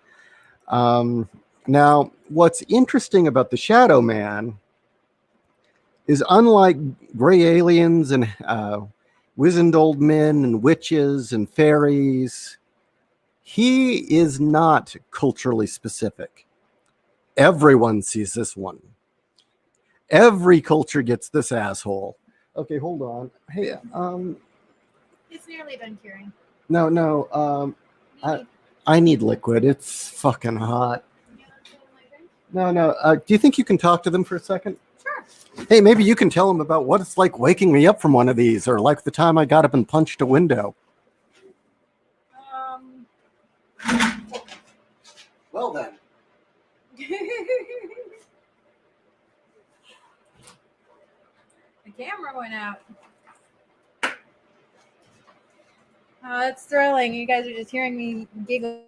Now, what's interesting about the Shadow Man is, unlike gray aliens and wizened old men and witches and fairies, he is not culturally specific. Everyone sees this one. Every culture gets this asshole. Okay, hold on. Hey, It's nearly done curing. no. I need liquid. It's fucking hot. No. Do you think you can talk to them for a second? Sure. Hey, maybe you can tell them about what it's like waking me up from one of these, or like the time I got up and punched a window. Well then. The camera went out. Oh, that's thrilling. You guys are just hearing me giggle.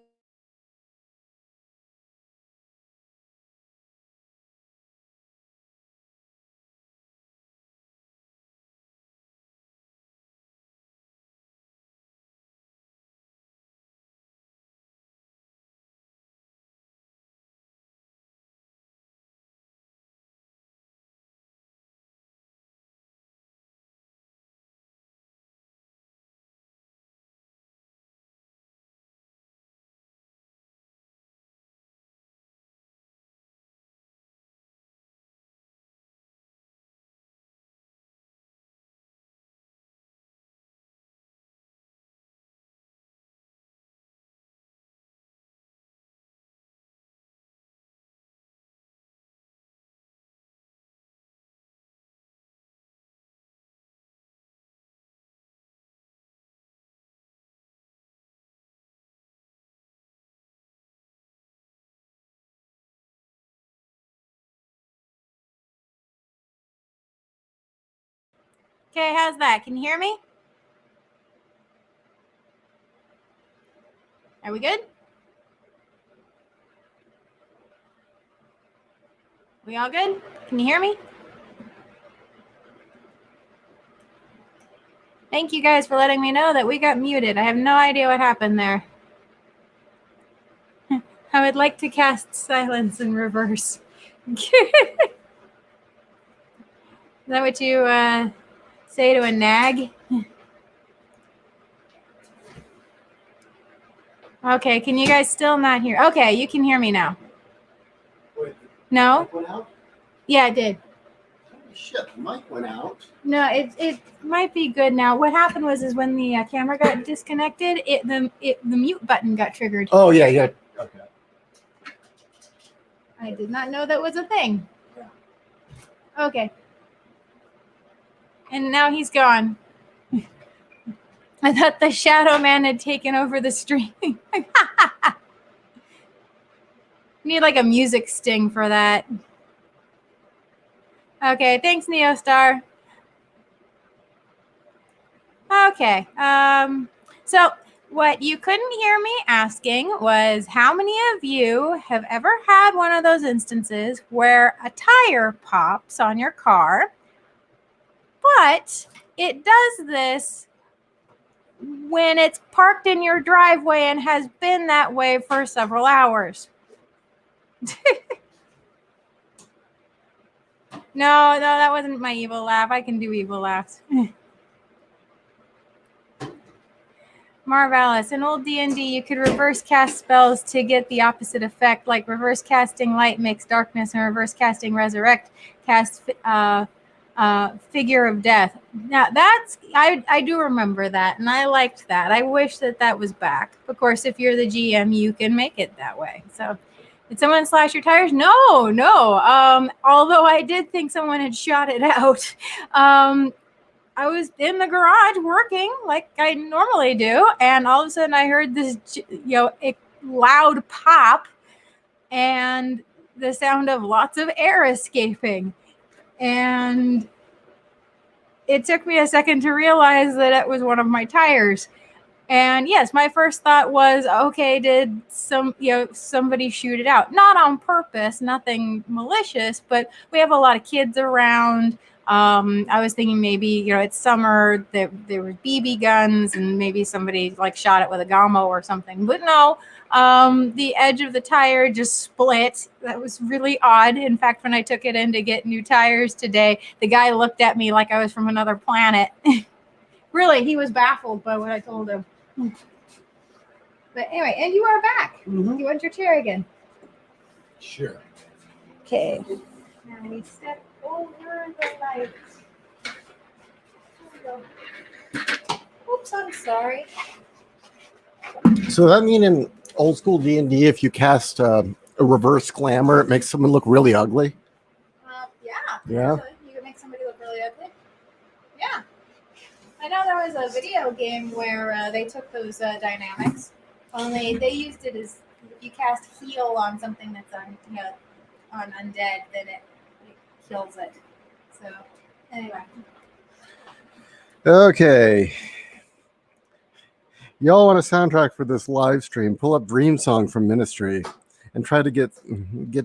Okay, how's that? Can you hear me? Are we good? We all good? Can you hear me? Thank you guys for letting me know that we got muted. I have no idea what happened there. I would like to cast silence in reverse. Is that what you say to a nag? Okay, can you guys still not hear? Okay, you can hear me now. Wait, No? mic went out? Yeah, it did. Shit, the mic went out. No, it might be good now. What happened was when the camera got disconnected, the mute button got triggered. Oh, yeah. Okay. I did not know that was a thing. Yeah. Okay. And now he's gone. I thought the Shadow Man had taken over the stream. Need like a music sting for that. Okay, thanks, Neostar. Okay. So what you couldn't hear me asking was how many of you have ever had one of those instances where a tire pops on your car, but it does this when it's parked in your driveway and has been that way for several hours? No, that wasn't my evil laugh. I can do evil laughs. Marvelous. In old D&D, you could reverse cast spells to get the opposite effect, like reverse casting light makes darkness and reverse casting resurrect cast figure of death. Now that's I do remember that, and I liked that. I wish that was back. Of course, if you're the GM, you can make it that way. So, did someone slash your tires? No. Although I did think someone had shot it out. I was in the garage working like I normally do, and all of a sudden I heard this, loud pop and the sound of lots of air escaping. And it took me a second to realize that it was one of my tires. And yes, my first thought was, okay, did somebody shoot it out? Not on purpose, nothing malicious, but we have a lot of kids around. I was thinking maybe, it's summer, there were BB guns and maybe somebody like shot it with a gamo or something. But no, the edge of the tire just split. That was really odd. In fact, when I took it in to get new tires today, the guy looked at me like I was from another planet. Really, he was baffled by what I told him. But anyway, and you are back. Mm-hmm. You want your chair again? Sure. Okay. Now we step over the light. Oops, I'm sorry. So that mean in old school D&D, if you cast a reverse glamour, it makes someone look really ugly? Yeah. Actually, you can make somebody look really ugly. Yeah. I know there was a video game where they took those dynamics, only they used it as if you cast heal on something that's on undead, then it kills it. So anyway. Okay. Y'all want a soundtrack for this live stream? Pull up Dream Song from Ministry and try to get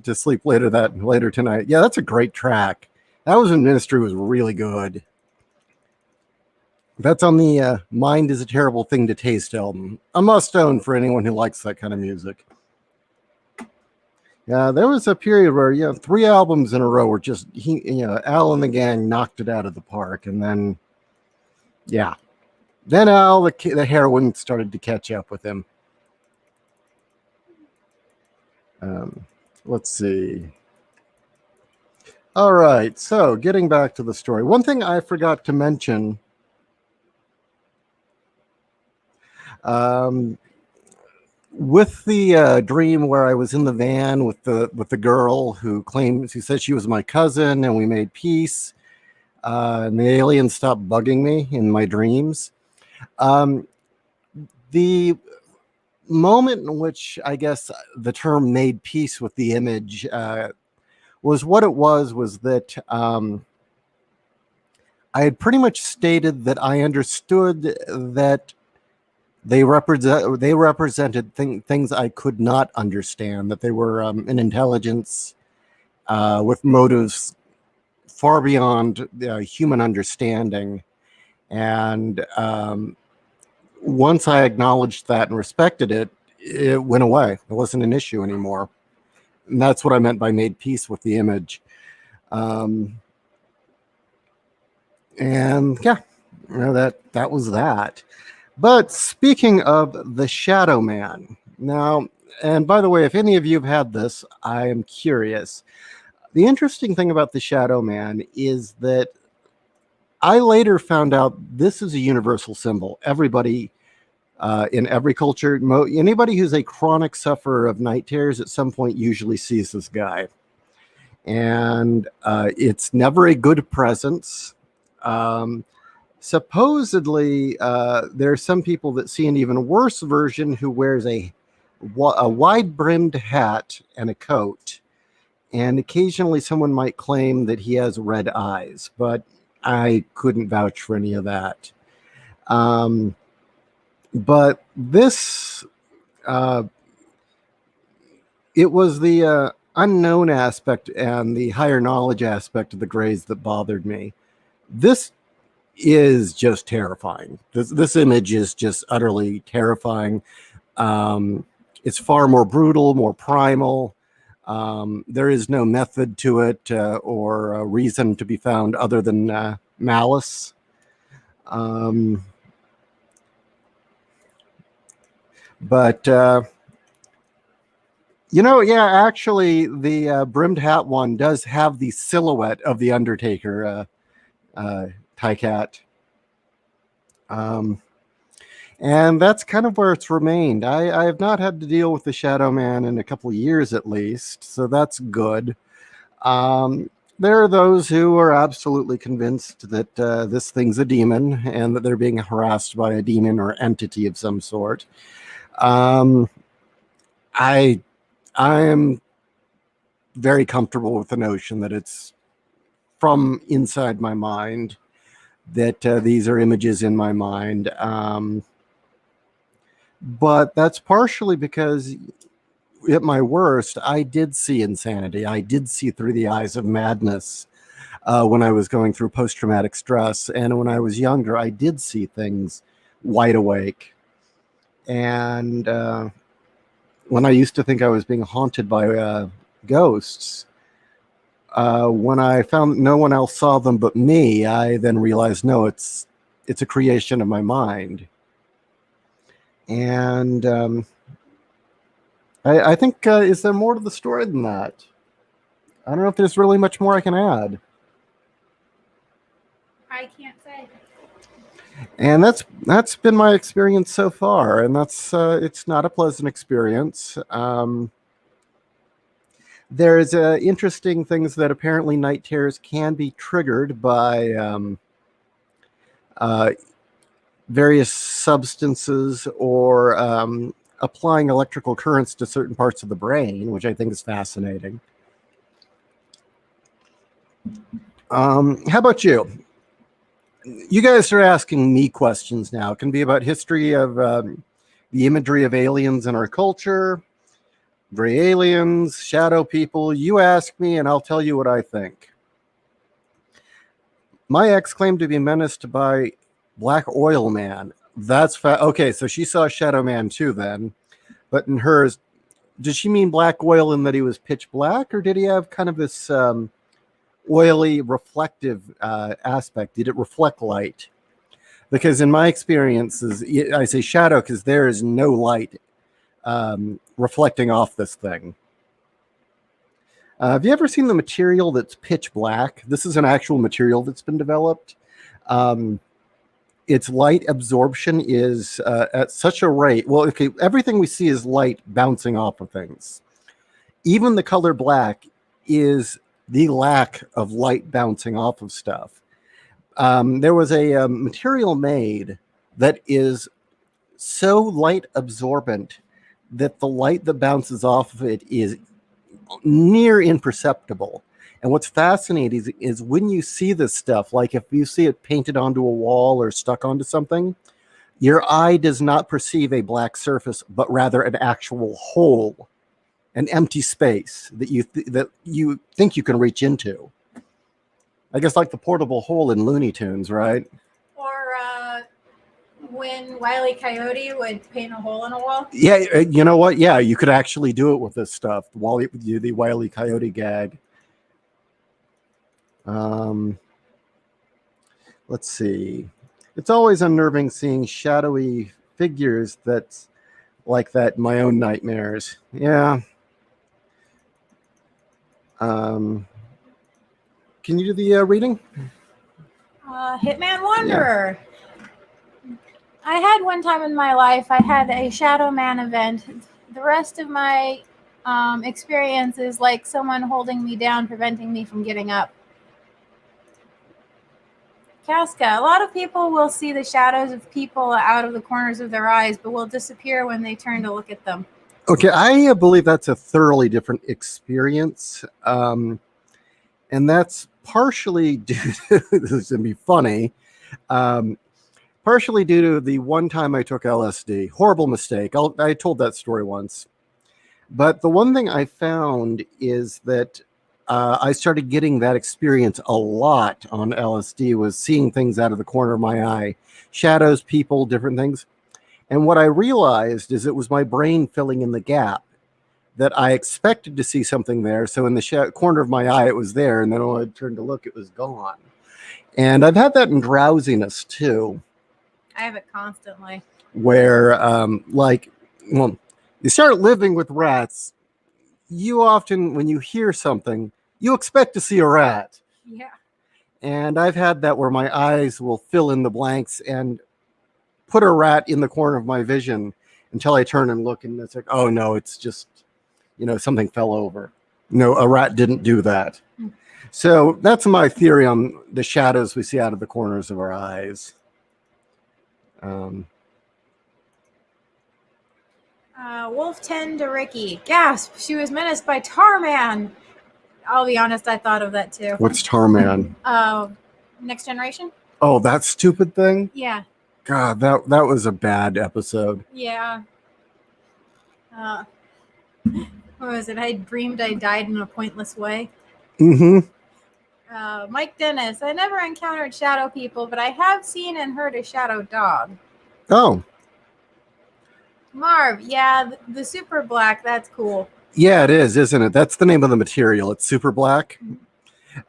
to sleep later tonight. Yeah, that's a great track. That was when Ministry was really good. That's on the Mind is a Terrible Thing to Taste album. A must-own for anyone who likes that kind of music. Yeah, there was a period where 3 albums in a row were just Al and the gang knocked it out of the park, and then Al the heroin started to catch up with him. Let's see. All right, so getting back to the story, one thing I forgot to mention. With the dream where I was in the van with the girl who said she was my cousin, and we made peace, and the aliens stopped bugging me in my dreams. The moment in which I guess the term "made peace with the image" was what it was that I had pretty much stated that I understood that they represented things I could not understand, that they were an intelligence with motives far beyond human understanding. And once I acknowledged that and respected it, it went away. It wasn't an issue anymore. And that's what I meant by made peace with the image. And yeah, that was that. But speaking of the Shadow Man, now, and by the way, if any of you have had this, I am curious. The interesting thing about the Shadow Man is that I later found out this is a universal symbol. Everybody in every culture, anybody who's a chronic sufferer of night terrors at some point usually sees this guy. And it's never a good presence. Supposedly, there are some people that see an even worse version who wears a wide-brimmed hat and a coat. And occasionally someone might claim that he has red eyes, but I couldn't vouch for any of that. But this, it was the unknown aspect and the higher knowledge aspect of the Greys that bothered me. This is just terrifying. This image is just utterly terrifying. It's far more brutal, more primal. There is no method to it or a reason to be found other than malice. But actually, the brimmed hat one does have the silhouette of the Undertaker, Tycat. And that's kind of where it's remained. I have not had to deal with the Shadow Man in a couple of years at least, so that's good. There are those who are absolutely convinced that this thing's a demon and that they're being harassed by a demon or entity of some sort. I am very comfortable with the notion that it's from inside my mind, that these are images in my mind. But that's partially because at my worst, I did see insanity. I did see through the eyes of madness when I was going through post-traumatic stress. And when I was younger, I did see things wide awake. And when I used to think I was being haunted by ghosts, when I found no one else saw them but me, I then realized, no, it's a creation of my mind. And I think, is there more to the story than that? I don't know if there's really much more I can add. I can't say. And that's been my experience so far, and that's it's not a pleasant experience. There's interesting things that apparently night terrors can be triggered by various substances or applying electrical currents to certain parts of the brain, which I think is fascinating. How about you? You guys are asking me questions now. It can be about history of the imagery of aliens in our culture, gray aliens, shadow people. You ask me and I'll tell you what I think. My ex claimed to be menaced by Black Oil Man. That's okay, so she saw Shadow Man too then. But in hers, did she mean black oil in that he was pitch black, or did he have kind of this oily, reflective aspect? Did it reflect light? Because in my experiences, I say shadow because there is no light reflecting off this thing. Have you ever seen the material that's pitch black? This is an actual material that's been developed. Its light absorption is at such a rate. Well, okay, everything we see is light bouncing off of things. Even the color black is the lack of light bouncing off of stuff. There was a material made that is so light absorbent that the light that bounces off of it is near imperceptible. And what's fascinating is when you see this stuff, like if you see it painted onto a wall or stuck onto something, your eye does not perceive a black surface, but rather an actual hole, an empty space that you think you can reach into. I guess like the portable hole in Looney Tunes, right? Or when Wile E. Coyote would paint a hole in a wall. Yeah, you know what? Yeah, you could actually do it with this stuff. The Wile E. Coyote gag. Let's see. It's always unnerving seeing shadowy figures that's like that in my own nightmares. Yeah. Can you do the reading? Hitman Wanderer. Yeah. I had one time in my life, I had a Shadow Man event. The rest of my experience is like someone holding me down, preventing me from getting up. Casca, a lot of people will see the shadows of people out of the corners of their eyes, but will disappear when they turn to look at them. Okay, I believe that's a thoroughly different experience. And that's partially due to, this is going to be funny, partially due to the one time I took LSD. Horrible mistake. I told that story once. But the one thing I found is that I started getting that experience a lot on LSD, was seeing things out of the corner of my eye, shadows, people, different things. And what I realized is it was my brain filling in the gap, that I expected to see something there. So in the corner of my eye, it was there. And then when I turned to look, it was gone. And I've had that in drowsiness too. I have it constantly. Where, well, you start living with rats, you often, when you hear something, you expect to see a rat. Yeah. And I've had that where my eyes will fill in the blanks and put a rat in the corner of my vision until I turn and look, and it's like, oh no, it's just, something fell over. No, a rat didn't do that. Mm. So that's my theory on the shadows we see out of the corners of our eyes. Wolf 10 to Ricky. Gasp! She was menaced by Tarman. I'll be honest, I thought of that too. What's Tarman? Next Generation. Oh, that stupid thing? Yeah. God, that was a bad episode. Yeah. What was it? I dreamed I died in a pointless way. Mm-hmm. Mike Dennis. I never encountered shadow people, but I have seen and heard a shadow dog. Oh. Marv. Yeah, the super black. That's cool. Yeah, it is, isn't it? That's the name of the material. It's super black.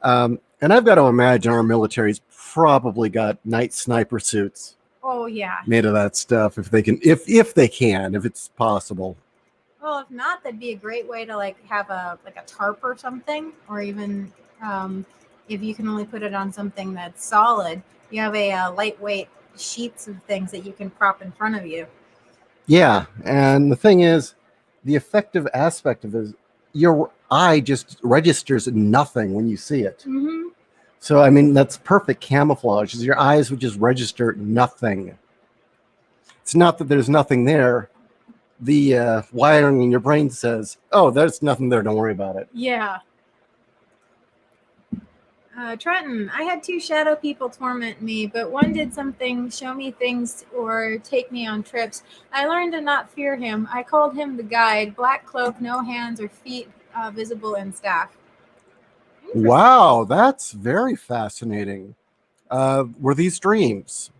Mm-hmm. And I've got to imagine our military's probably got night sniper suits. Oh yeah. Made of that stuff, if they can, if they can, if it's possible. Well, if not, that'd be a great way to have a tarp or something, or even if you can only put it on something that's solid, you have a lightweight sheets of things that you can prop in front of you. Yeah, and the thing is, the effective aspect of it is your eye just registers nothing when you see it. Mm-hmm. So, I mean, that's perfect camouflage. Your eyes would just register nothing. It's not that there's nothing there. The wiring in your brain says, oh, there's nothing there. Don't worry about it. Yeah. Trenton, I had 2 shadow people torment me, but one did something, show me things, or take me on trips. I learned to not fear him. I called him the guide. Black cloak, no hands or feet visible, and staff. Wow, that's very fascinating. Were these dreams?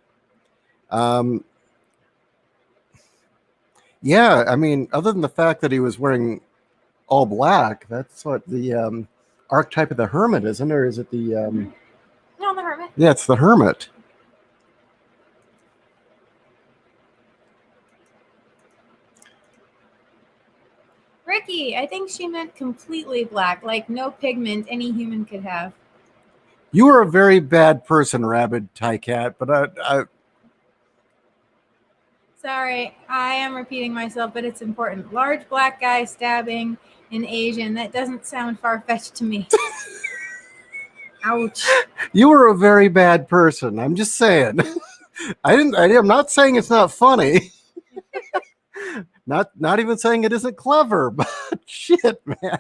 Yeah, I mean, other than the fact that he was wearing all black, that's what the archetype of the hermit, isn't it? Or is it the... No, the hermit. Yeah, it's the hermit. Ricky, I think she meant completely black, like no pigment any human could have. You are a very bad person, Rabid Tycat, but I... Sorry, I am repeating myself, but it's important. Large black guy stabbing an Asian. That doesn't sound far-fetched to me. Ouch. You were a very bad person. I'm just saying. I'm not saying it's not funny. Not even saying it isn't clever, but shit, man.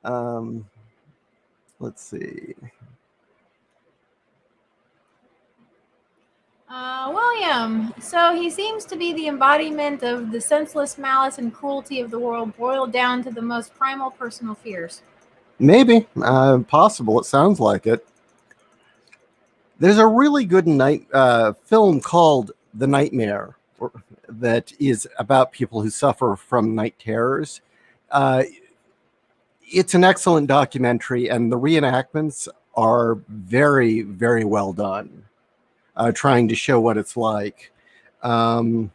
Um, let's see. William. So he seems to be the embodiment of the senseless malice and cruelty of the world, boiled down to the most primal personal fears. Maybe. Possible. It sounds like it. There's a really good film called The Nightmare that is about people who suffer from night terrors. Uh, it's an excellent documentary, and the reenactments are very, very well done, trying to show what it's like. I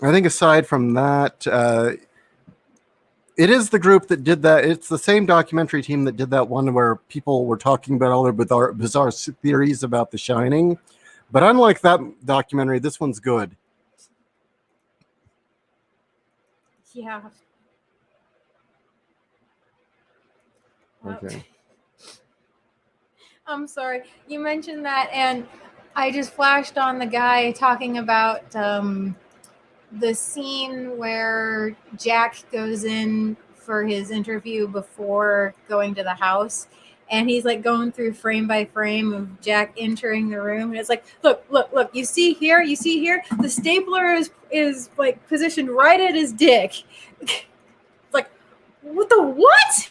think aside from that, it is the group that did that. It's the same documentary team that did that one where people were talking about all their bizarre theories about The Shining. But unlike that documentary, this one's good. Yeah. Okay. I'm sorry. You mentioned that, and I just flashed on the guy talking about the scene where Jack goes in for his interview before going to the house. And he's like going through frame by frame of Jack entering the room. And it's like, look, you see here, the stapler is like positioned right at his dick. It's like, what the what?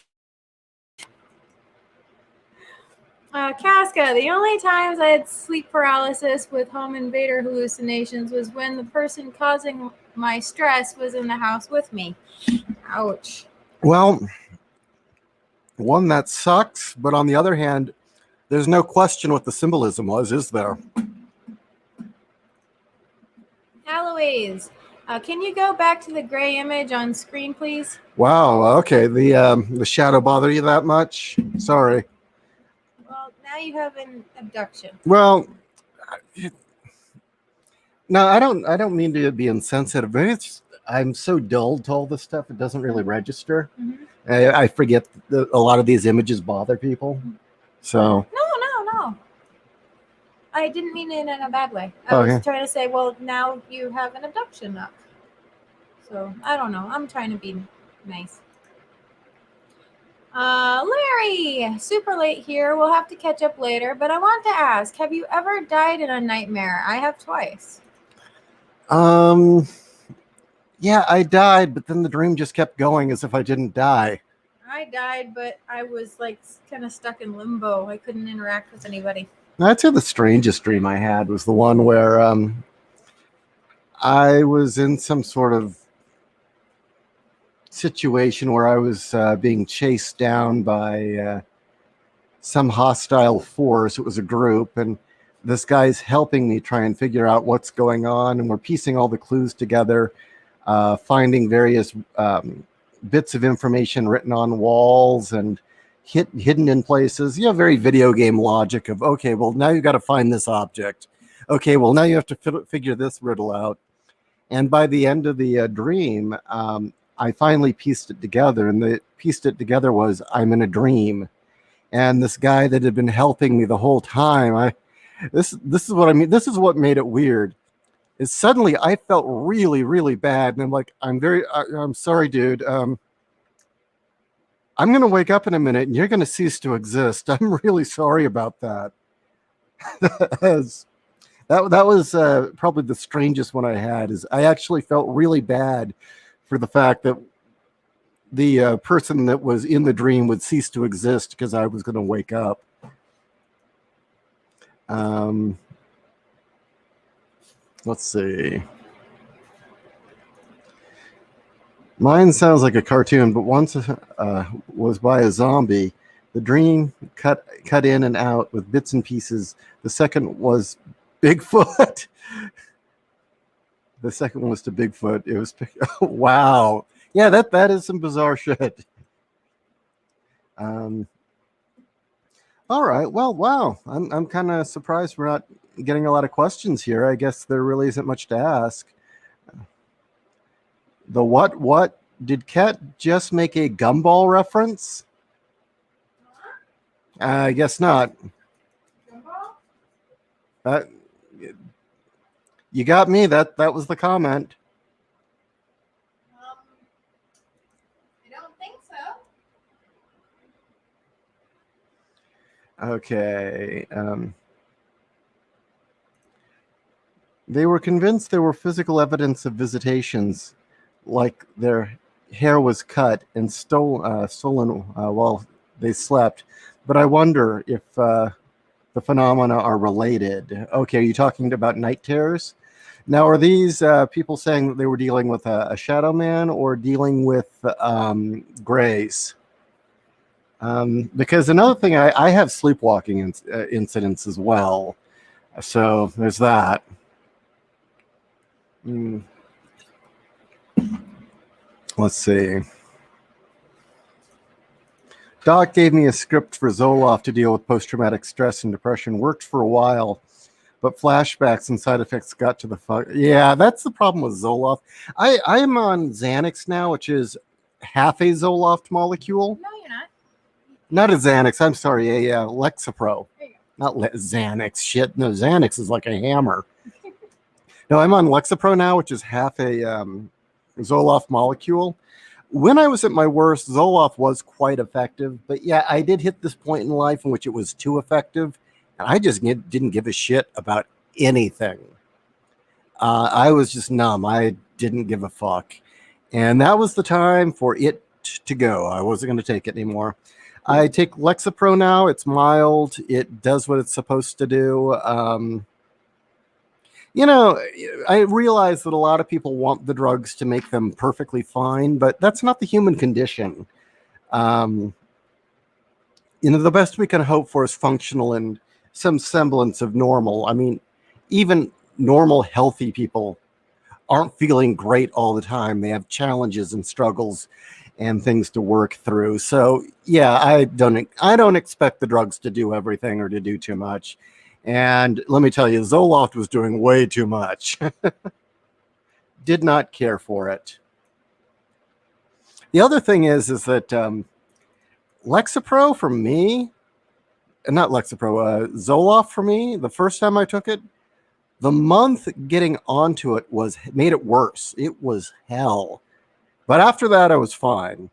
Casca, the only times I had sleep paralysis with home invader hallucinations was when the person causing my stress was in the house with me. Ouch. Well, one that sucks, but on the other hand, there's no question what the symbolism was, is there? Aloys, can you go back to the gray image on screen, please? Wow. Okay. The shadow bother you that much? Sorry. Well, now you have an abduction. Well, no, I don't mean to be insensitive, but I'm so dull to all this stuff; it doesn't really register. Mm-hmm. I forget that a lot of these images bother people. So No. I didn't mean it in a bad way. I Okay. was trying to say, well, now you have an abduction up. So I don't know. I'm trying to be nice. Larry, super late here. We'll have to catch up later, but I want to ask, have you ever died in a nightmare? I have twice. yeah, I died, but then the dream just kept going as if I didn't die. I died, but I was like kind of stuck in limbo. I couldn't interact with anybody. I'd say the strangest dream I had was the one where I was in some sort of situation where I was being chased down by some hostile force. It was a group, and this guy's helping me try and figure out what's going on, and we're piecing all the clues together, finding various bits of information written on walls and hidden in places. Very video game logic of, okay, well, now you've got to find this object. Okay, well, now you have to figure this riddle out. And by the end of the dream, I finally pieced it together, and the pieced it together was I'm in a dream. And this guy that had been helping me the whole time, this is what I mean. This is what made it weird. Is suddenly I felt really, really bad, and I'm like, I'm sorry, dude. I'm gonna wake up in a minute, and you're gonna cease to exist. I'm really sorry about that. that was probably the strangest one I had. Is I actually felt really bad for the fact that the person that was in the dream would cease to exist because I was going to wake up. Let's see. Mine sounds like a cartoon, but once was by a zombie. The dream cut in and out with bits and pieces. The second was Bigfoot. The second one was to Bigfoot. It was wow. Yeah, that is some bizarre shit. All right. Well, wow. I'm kind of surprised we're not getting a lot of questions here. I guess there really isn't much to ask. The what? Did Kat just make a gumball reference? I guess not. You got me. That was the comment. I don't think so. Okay. They were convinced there were physical evidence of visitations, like their hair was cut and stolen while they slept. But I wonder if the phenomena are related. Okay, are you talking about night terrors? Now, are these people saying that they were dealing with a shadow man or dealing with grays? Because another thing, I have sleepwalking incidents as well. So there's that. Mm, let's see. Doc gave me a script for Zoloft to deal with post-traumatic stress and depression. Worked for a while, but flashbacks and side effects got to the fuck. Yeah, that's the problem with Zoloft. I am on Xanax now, which is half a Zoloft molecule. No, you're not. Not a Xanax. I'm sorry, a Lexapro. There you go. Not Xanax. Shit. No, Xanax is like a hammer. No, I'm on Lexapro now, which is half a Zoloft molecule. When I was at my worst, Zoloft was quite effective, but yeah, I did hit this point in life in which it was too effective, and I just didn't give a shit about anything. I was just numb. I didn't give a fuck, and that was the time for it to go. I wasn't going to take it anymore. I take Lexapro now. It's mild. It does what it's supposed to do. You know, I realize that a lot of people want the drugs to make them perfectly fine, but that's not the human condition. Um, the best we can hope for is functional and some semblance of normal. I mean, even normal, healthy people aren't feeling great all the time. They have challenges and struggles and things to work through. So, yeah, I don't expect the drugs to do everything or to do too much. And let me tell you, Zoloft was doing way too much. Did not care for it. The other thing is that Lexapro for me, not Lexapro, Zoloft for me, the first time I took it, the month getting onto it made it worse. It was hell. But after that, I was fine.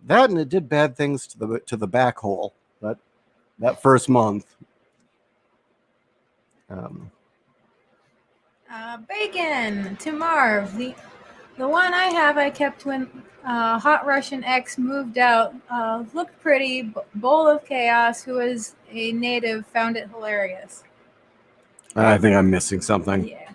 That and it did bad things to the back hole. But that first month. Bacon to Marv. The one I have, I kept when Hot Russian X moved out. Looked pretty. Bowl of Chaos, who was a native, found it hilarious. I think I'm missing something. Yeah.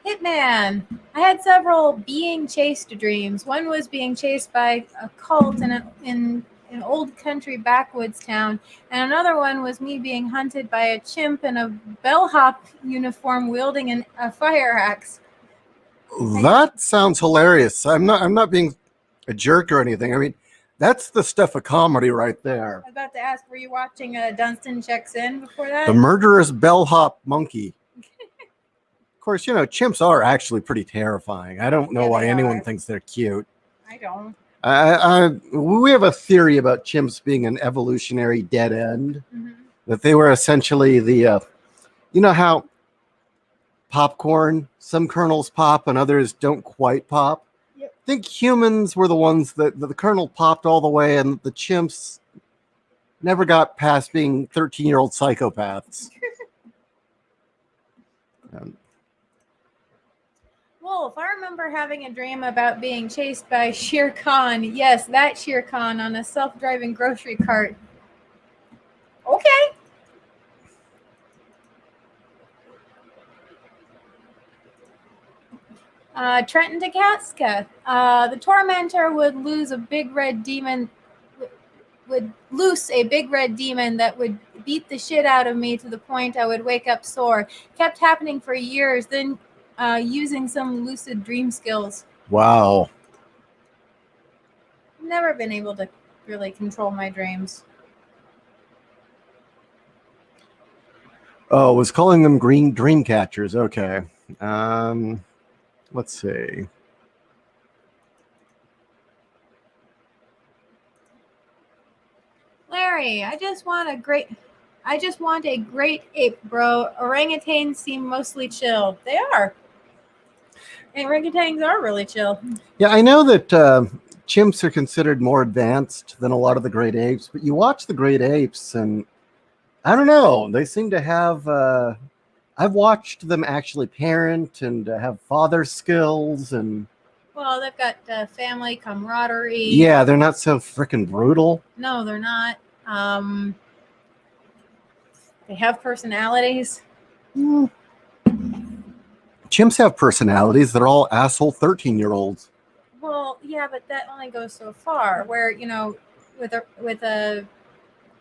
Hitman. I had several being chased dreams. One was being chased by a cult in an old country backwoods town, and another one was me being hunted by a chimp in a bellhop uniform wielding a fire axe. That sounds hilarious. I'm not being a jerk or anything. I mean, that's the stuff of comedy right there. I was about to ask, were you watching Dunstan Checks In before that? The murderous bellhop monkey. Of course, chimps are actually pretty terrifying. I don't know why anyone thinks they're cute. I don't. We have a theory about chimps being an evolutionary dead end. Mm-hmm. That they were essentially the, how popcorn, some kernels pop and others don't quite pop. Yep. I think humans were the ones that the kernel popped all the way, and the chimps never got past being 13-year-old psychopaths. Wolf, I remember having a dream about being chased by Shere Khan. Yes, that Shere Khan on a self-driving grocery cart. Okay. Trenton DeCasca. The tormentor would loose a big red demon that would beat the shit out of me to the point I would wake up sore. Kept happening for years, then using some lucid dream skills. Wow. Never been able to really control my dreams. Oh, was calling them green dream catchers. Okay. Let's see. Larry, I just want a great ape, bro. Orangutans seem mostly chill. They are. And orangutans are really chill. Yeah, I know that chimps are considered more advanced than a lot of the great apes, but you watch the great apes and I don't know, they seem to have I've watched them actually parent and have father skills, and Well, they've got family camaraderie. yeah, they're not so freaking brutal. No, they're not. They have personalities. Mm. Chimps have personalities. They're all asshole 13-year-olds. Well, yeah, but that only goes so far. Where with a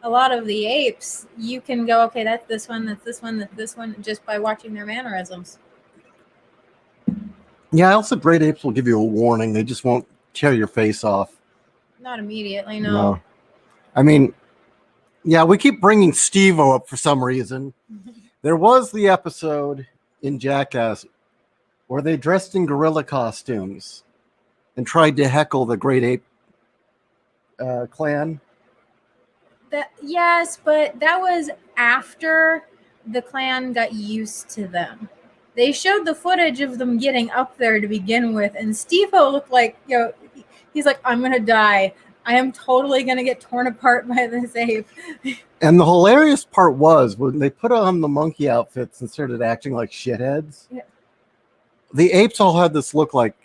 lot of the apes, you can go, okay, that's this one, that's this one, that's this one, just by watching their mannerisms. Yeah, also great apes will give you a warning. They just won't tear your face off. Not immediately, no. I mean, yeah, we keep bringing Steve-O up for some reason. There was the episode in Jackass where they dressed in gorilla costumes and tried to heckle the great ape clan. Yes, but that was after the clan got used to them. They showed the footage of them getting up there to begin with, and Steve-O looked like, he's like, I'm gonna die. I am totally gonna get torn apart by this ape. And the hilarious part was when they put on the monkey outfits and started acting like shitheads. Yeah. The apes all had this look like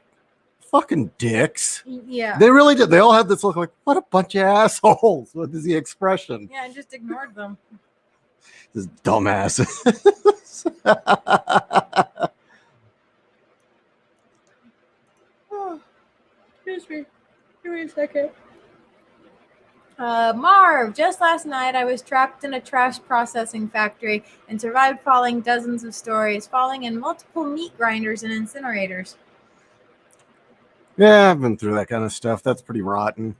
fucking dicks. Yeah. They really did. They all had this look like, what a bunch of assholes. What is the expression? Yeah, and just ignored them. This dumbass. Oh, excuse me. Give me a second. Marv, just last night I was trapped in a trash processing factory and survived falling dozens of stories, falling in multiple meat grinders and incinerators. Yeah, I've been through that kind of stuff. That's pretty rotten.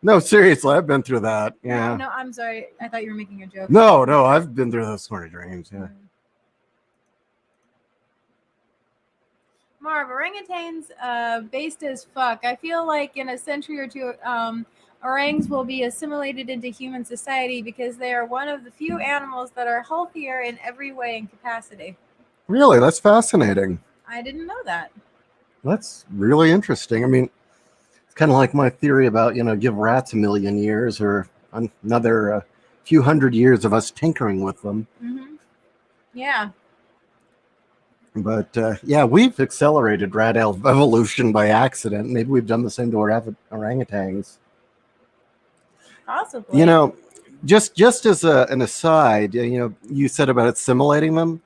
No, seriously, I've been through that. Yeah. No, I'm sorry. I thought you were making a joke. No, I've been through those sort of dreams. Yeah. Marv, orangutans based as fuck. I feel like in a century or two, orangs will be assimilated into human society because they are one of the few animals that are healthier in every way and capacity. Really? That's fascinating. I didn't know that. That's really interesting. I mean, it's kind of like my theory about, give rats a million years or another few hundred years of us tinkering with them. Mm-hmm. Yeah. But yeah, we've accelerated rat evolution by accident. Maybe we've done the same to our orangutans. Possibly. Just as an aside, you said about assimilating them.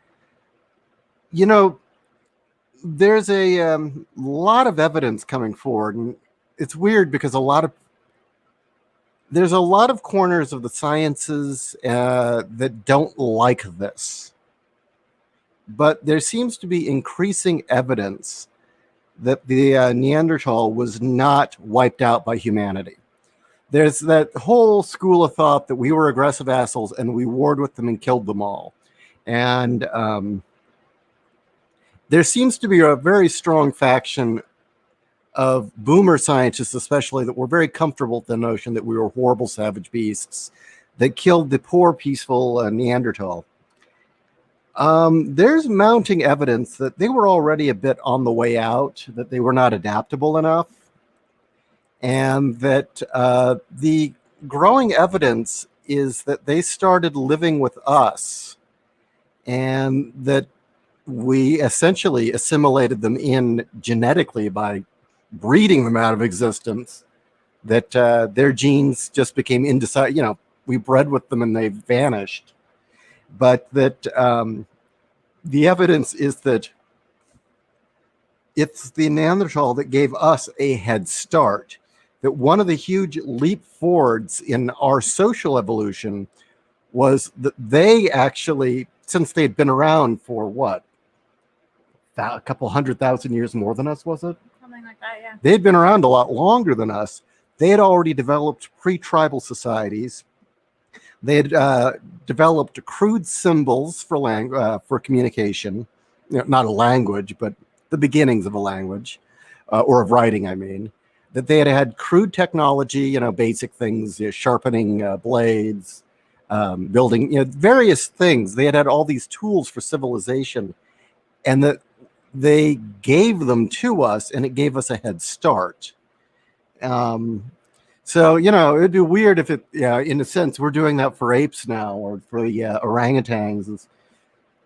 There's a lot of evidence coming forward, and it's weird because there's a lot of corners of the sciences that don't like this. But there seems to be increasing evidence that the Neanderthal was not wiped out by humanity. There's that whole school of thought that we were aggressive assholes and we warred with them and killed them all. And there seems to be a very strong faction of boomer scientists, especially, that were very comfortable with the notion that we were horrible savage beasts that killed the poor, peaceful Neanderthal. There's mounting evidence that they were already a bit on the way out, that they were not adaptable enough, and that the growing evidence is that they started living with us and that we essentially assimilated them in genetically by breeding them out of existence, that their genes just became indecisible. We bred with them and they vanished. But that the evidence is that it's the Neanderthal that gave us a head start, that one of the huge leap forwards in our social evolution was that they actually, since they'd been around for what, a couple 100,000 years more than us, was it? Something like that, yeah. They'd been around a lot longer than us. They had already developed pre-tribal societies. They had developed crude symbols for communication, not a language, but the beginnings of a language, or of writing, I mean. That they had crude technology, basic things, sharpening blades, building, various things. They had all these tools for civilization, and that they gave them to us, and it gave us a head start. So, it'd be weird if in a sense, we're doing that for apes now, or for the orangutans, is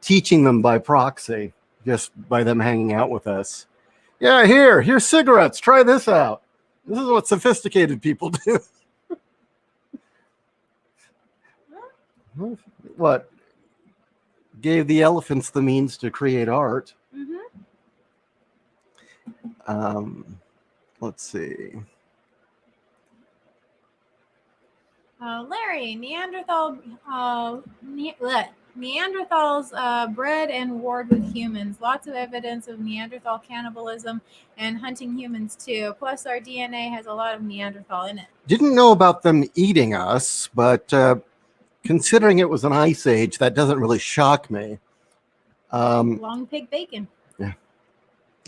teaching them by proxy, just by them hanging out with us. Yeah, here's cigarettes. Try this out. This is what sophisticated people do. What? Gave the elephants the means to create art. Let's see. Larry, Neanderthals bred and warred with humans. Lots of evidence of Neanderthal cannibalism and hunting humans too. Plus, our DNA has a lot of Neanderthal in it. Didn't know about them eating us, but considering it was an ice age, that doesn't really shock me. Long pig bacon. Yeah.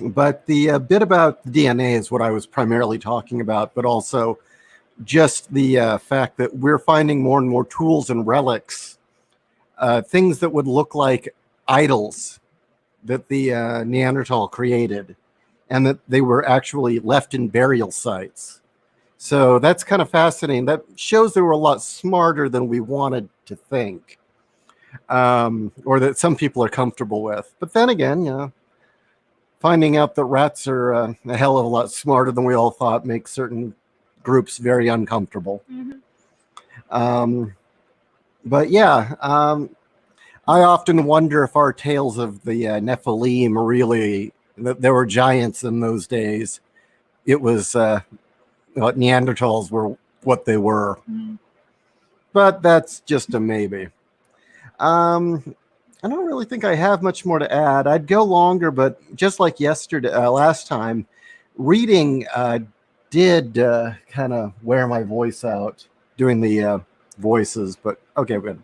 But the bit about the DNA is what I was primarily talking about, but also just the fact that we're finding more and more tools and relics, things that would look like idols that the Neanderthal created, and that they were actually left in burial sites. So that's kind of fascinating. That shows they were a lot smarter than we wanted to think, or that some people are comfortable with. But then again, finding out that rats are a hell of a lot smarter than we all thought makes certain groups very uncomfortable. But yeah, I often wonder if our tales of the Nephilim really, that there were giants in those days. It was Neanderthals were what they were. But that's just a maybe. I don't really think I have much more to add. I'd go longer, but just like last time, reading did kind of wear my voice out doing the voices, but okay, good.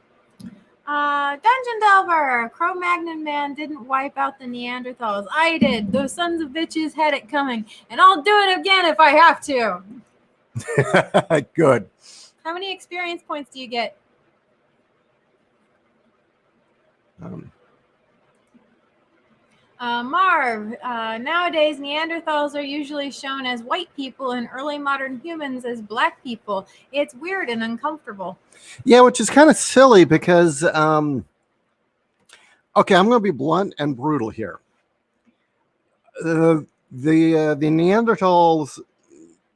Dungeon Delver, Cro-Magnon man didn't wipe out the Neanderthals. I did. Those sons of bitches had it coming, and I'll do it again if I have to. Good. How many experience points do you get? Marv, nowadays Neanderthals are usually shown as white people and early modern humans as black people. It's weird and uncomfortable. Yeah, which is kind of silly because, okay, I'm going to be blunt and brutal here. The Neanderthals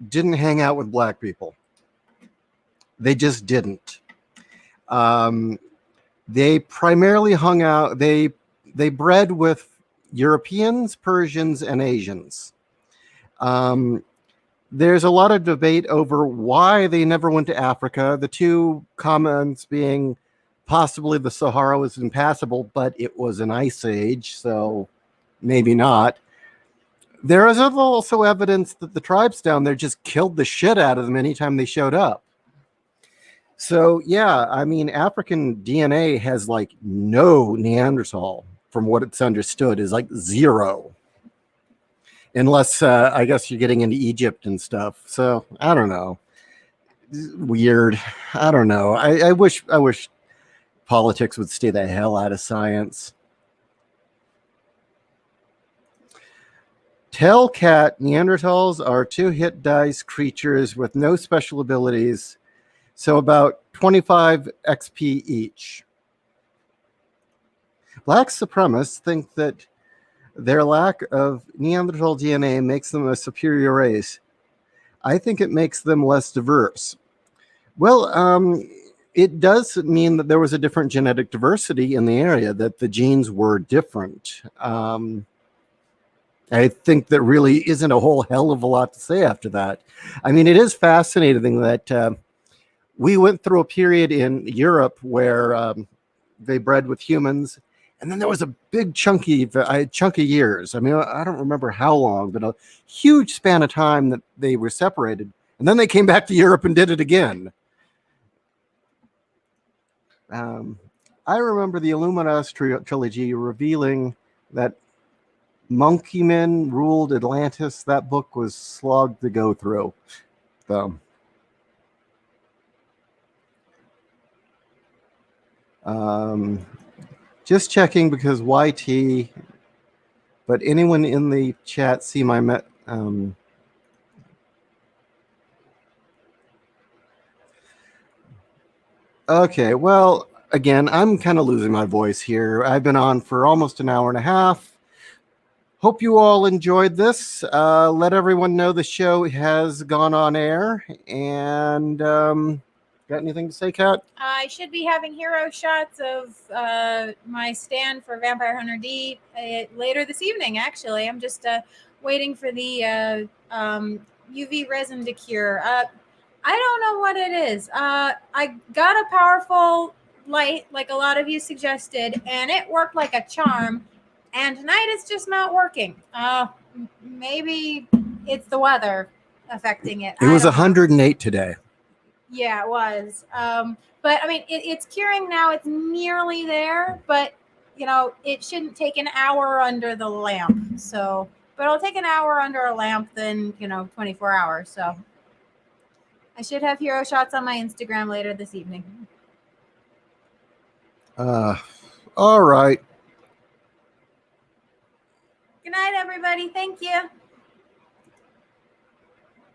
didn't hang out with black people. They just didn't. They primarily hung out. They bred with Europeans, Persians, and Asians. There's a lot of debate over why they never went to Africa. The two comments being possibly the Sahara was impassable, but it was an ice age, so maybe not. There is also evidence that the tribes down there just killed the shit out of them anytime they showed up. So, yeah, I mean, African DNA has like no Neanderthal, from what it's understood, is like zero. Unless, I guess you're getting into Egypt and stuff. So, I don't know. Weird. I don't know. I wish politics would stay the hell out of science. Tailcat Neanderthals are 2-hit dice creatures with no special abilities. So about 25 XP each. Black supremacists think that their lack of Neanderthal DNA makes them a superior race. I think it makes them less diverse. Well, it does mean that there was a different genetic diversity in the area, that the genes were different. I think that really isn't a whole hell of a lot to say after that. I mean, it is fascinating that we went through a period in Europe where they bred with humans, and then there was a big chunky years. I mean, I don't remember how long, but a huge span of time that they were separated, and then they came back to Europe and did it again. I remember the Illuminatus trilogy revealing that monkey men ruled Atlantis. That book was slogged to go through. So. Just checking because YT, but anyone in the chat see my Okay, well, again, I'm kind of losing my voice here. I've been on for almost an hour and a half. Hope you all enjoyed this. Let everyone know the show has gone on air. And got anything to say, Kat? I should be having hero shots of my stand for Vampire Hunter D later this evening, actually. I'm just waiting for the UV resin to cure. I don't know what it is. I got a powerful light, like a lot of you suggested, and it worked like a charm. And tonight it's just not working. Maybe it's the weather affecting it. It was I don't know. 108 today. Yeah, it was. But I mean, it's curing now. It's nearly there, but it shouldn't take an hour under the lamp. So, but it'll take an hour under a lamp than 24 hours. So, I should have hero shots on my Instagram later this evening. All right. Good night, everybody. Thank you.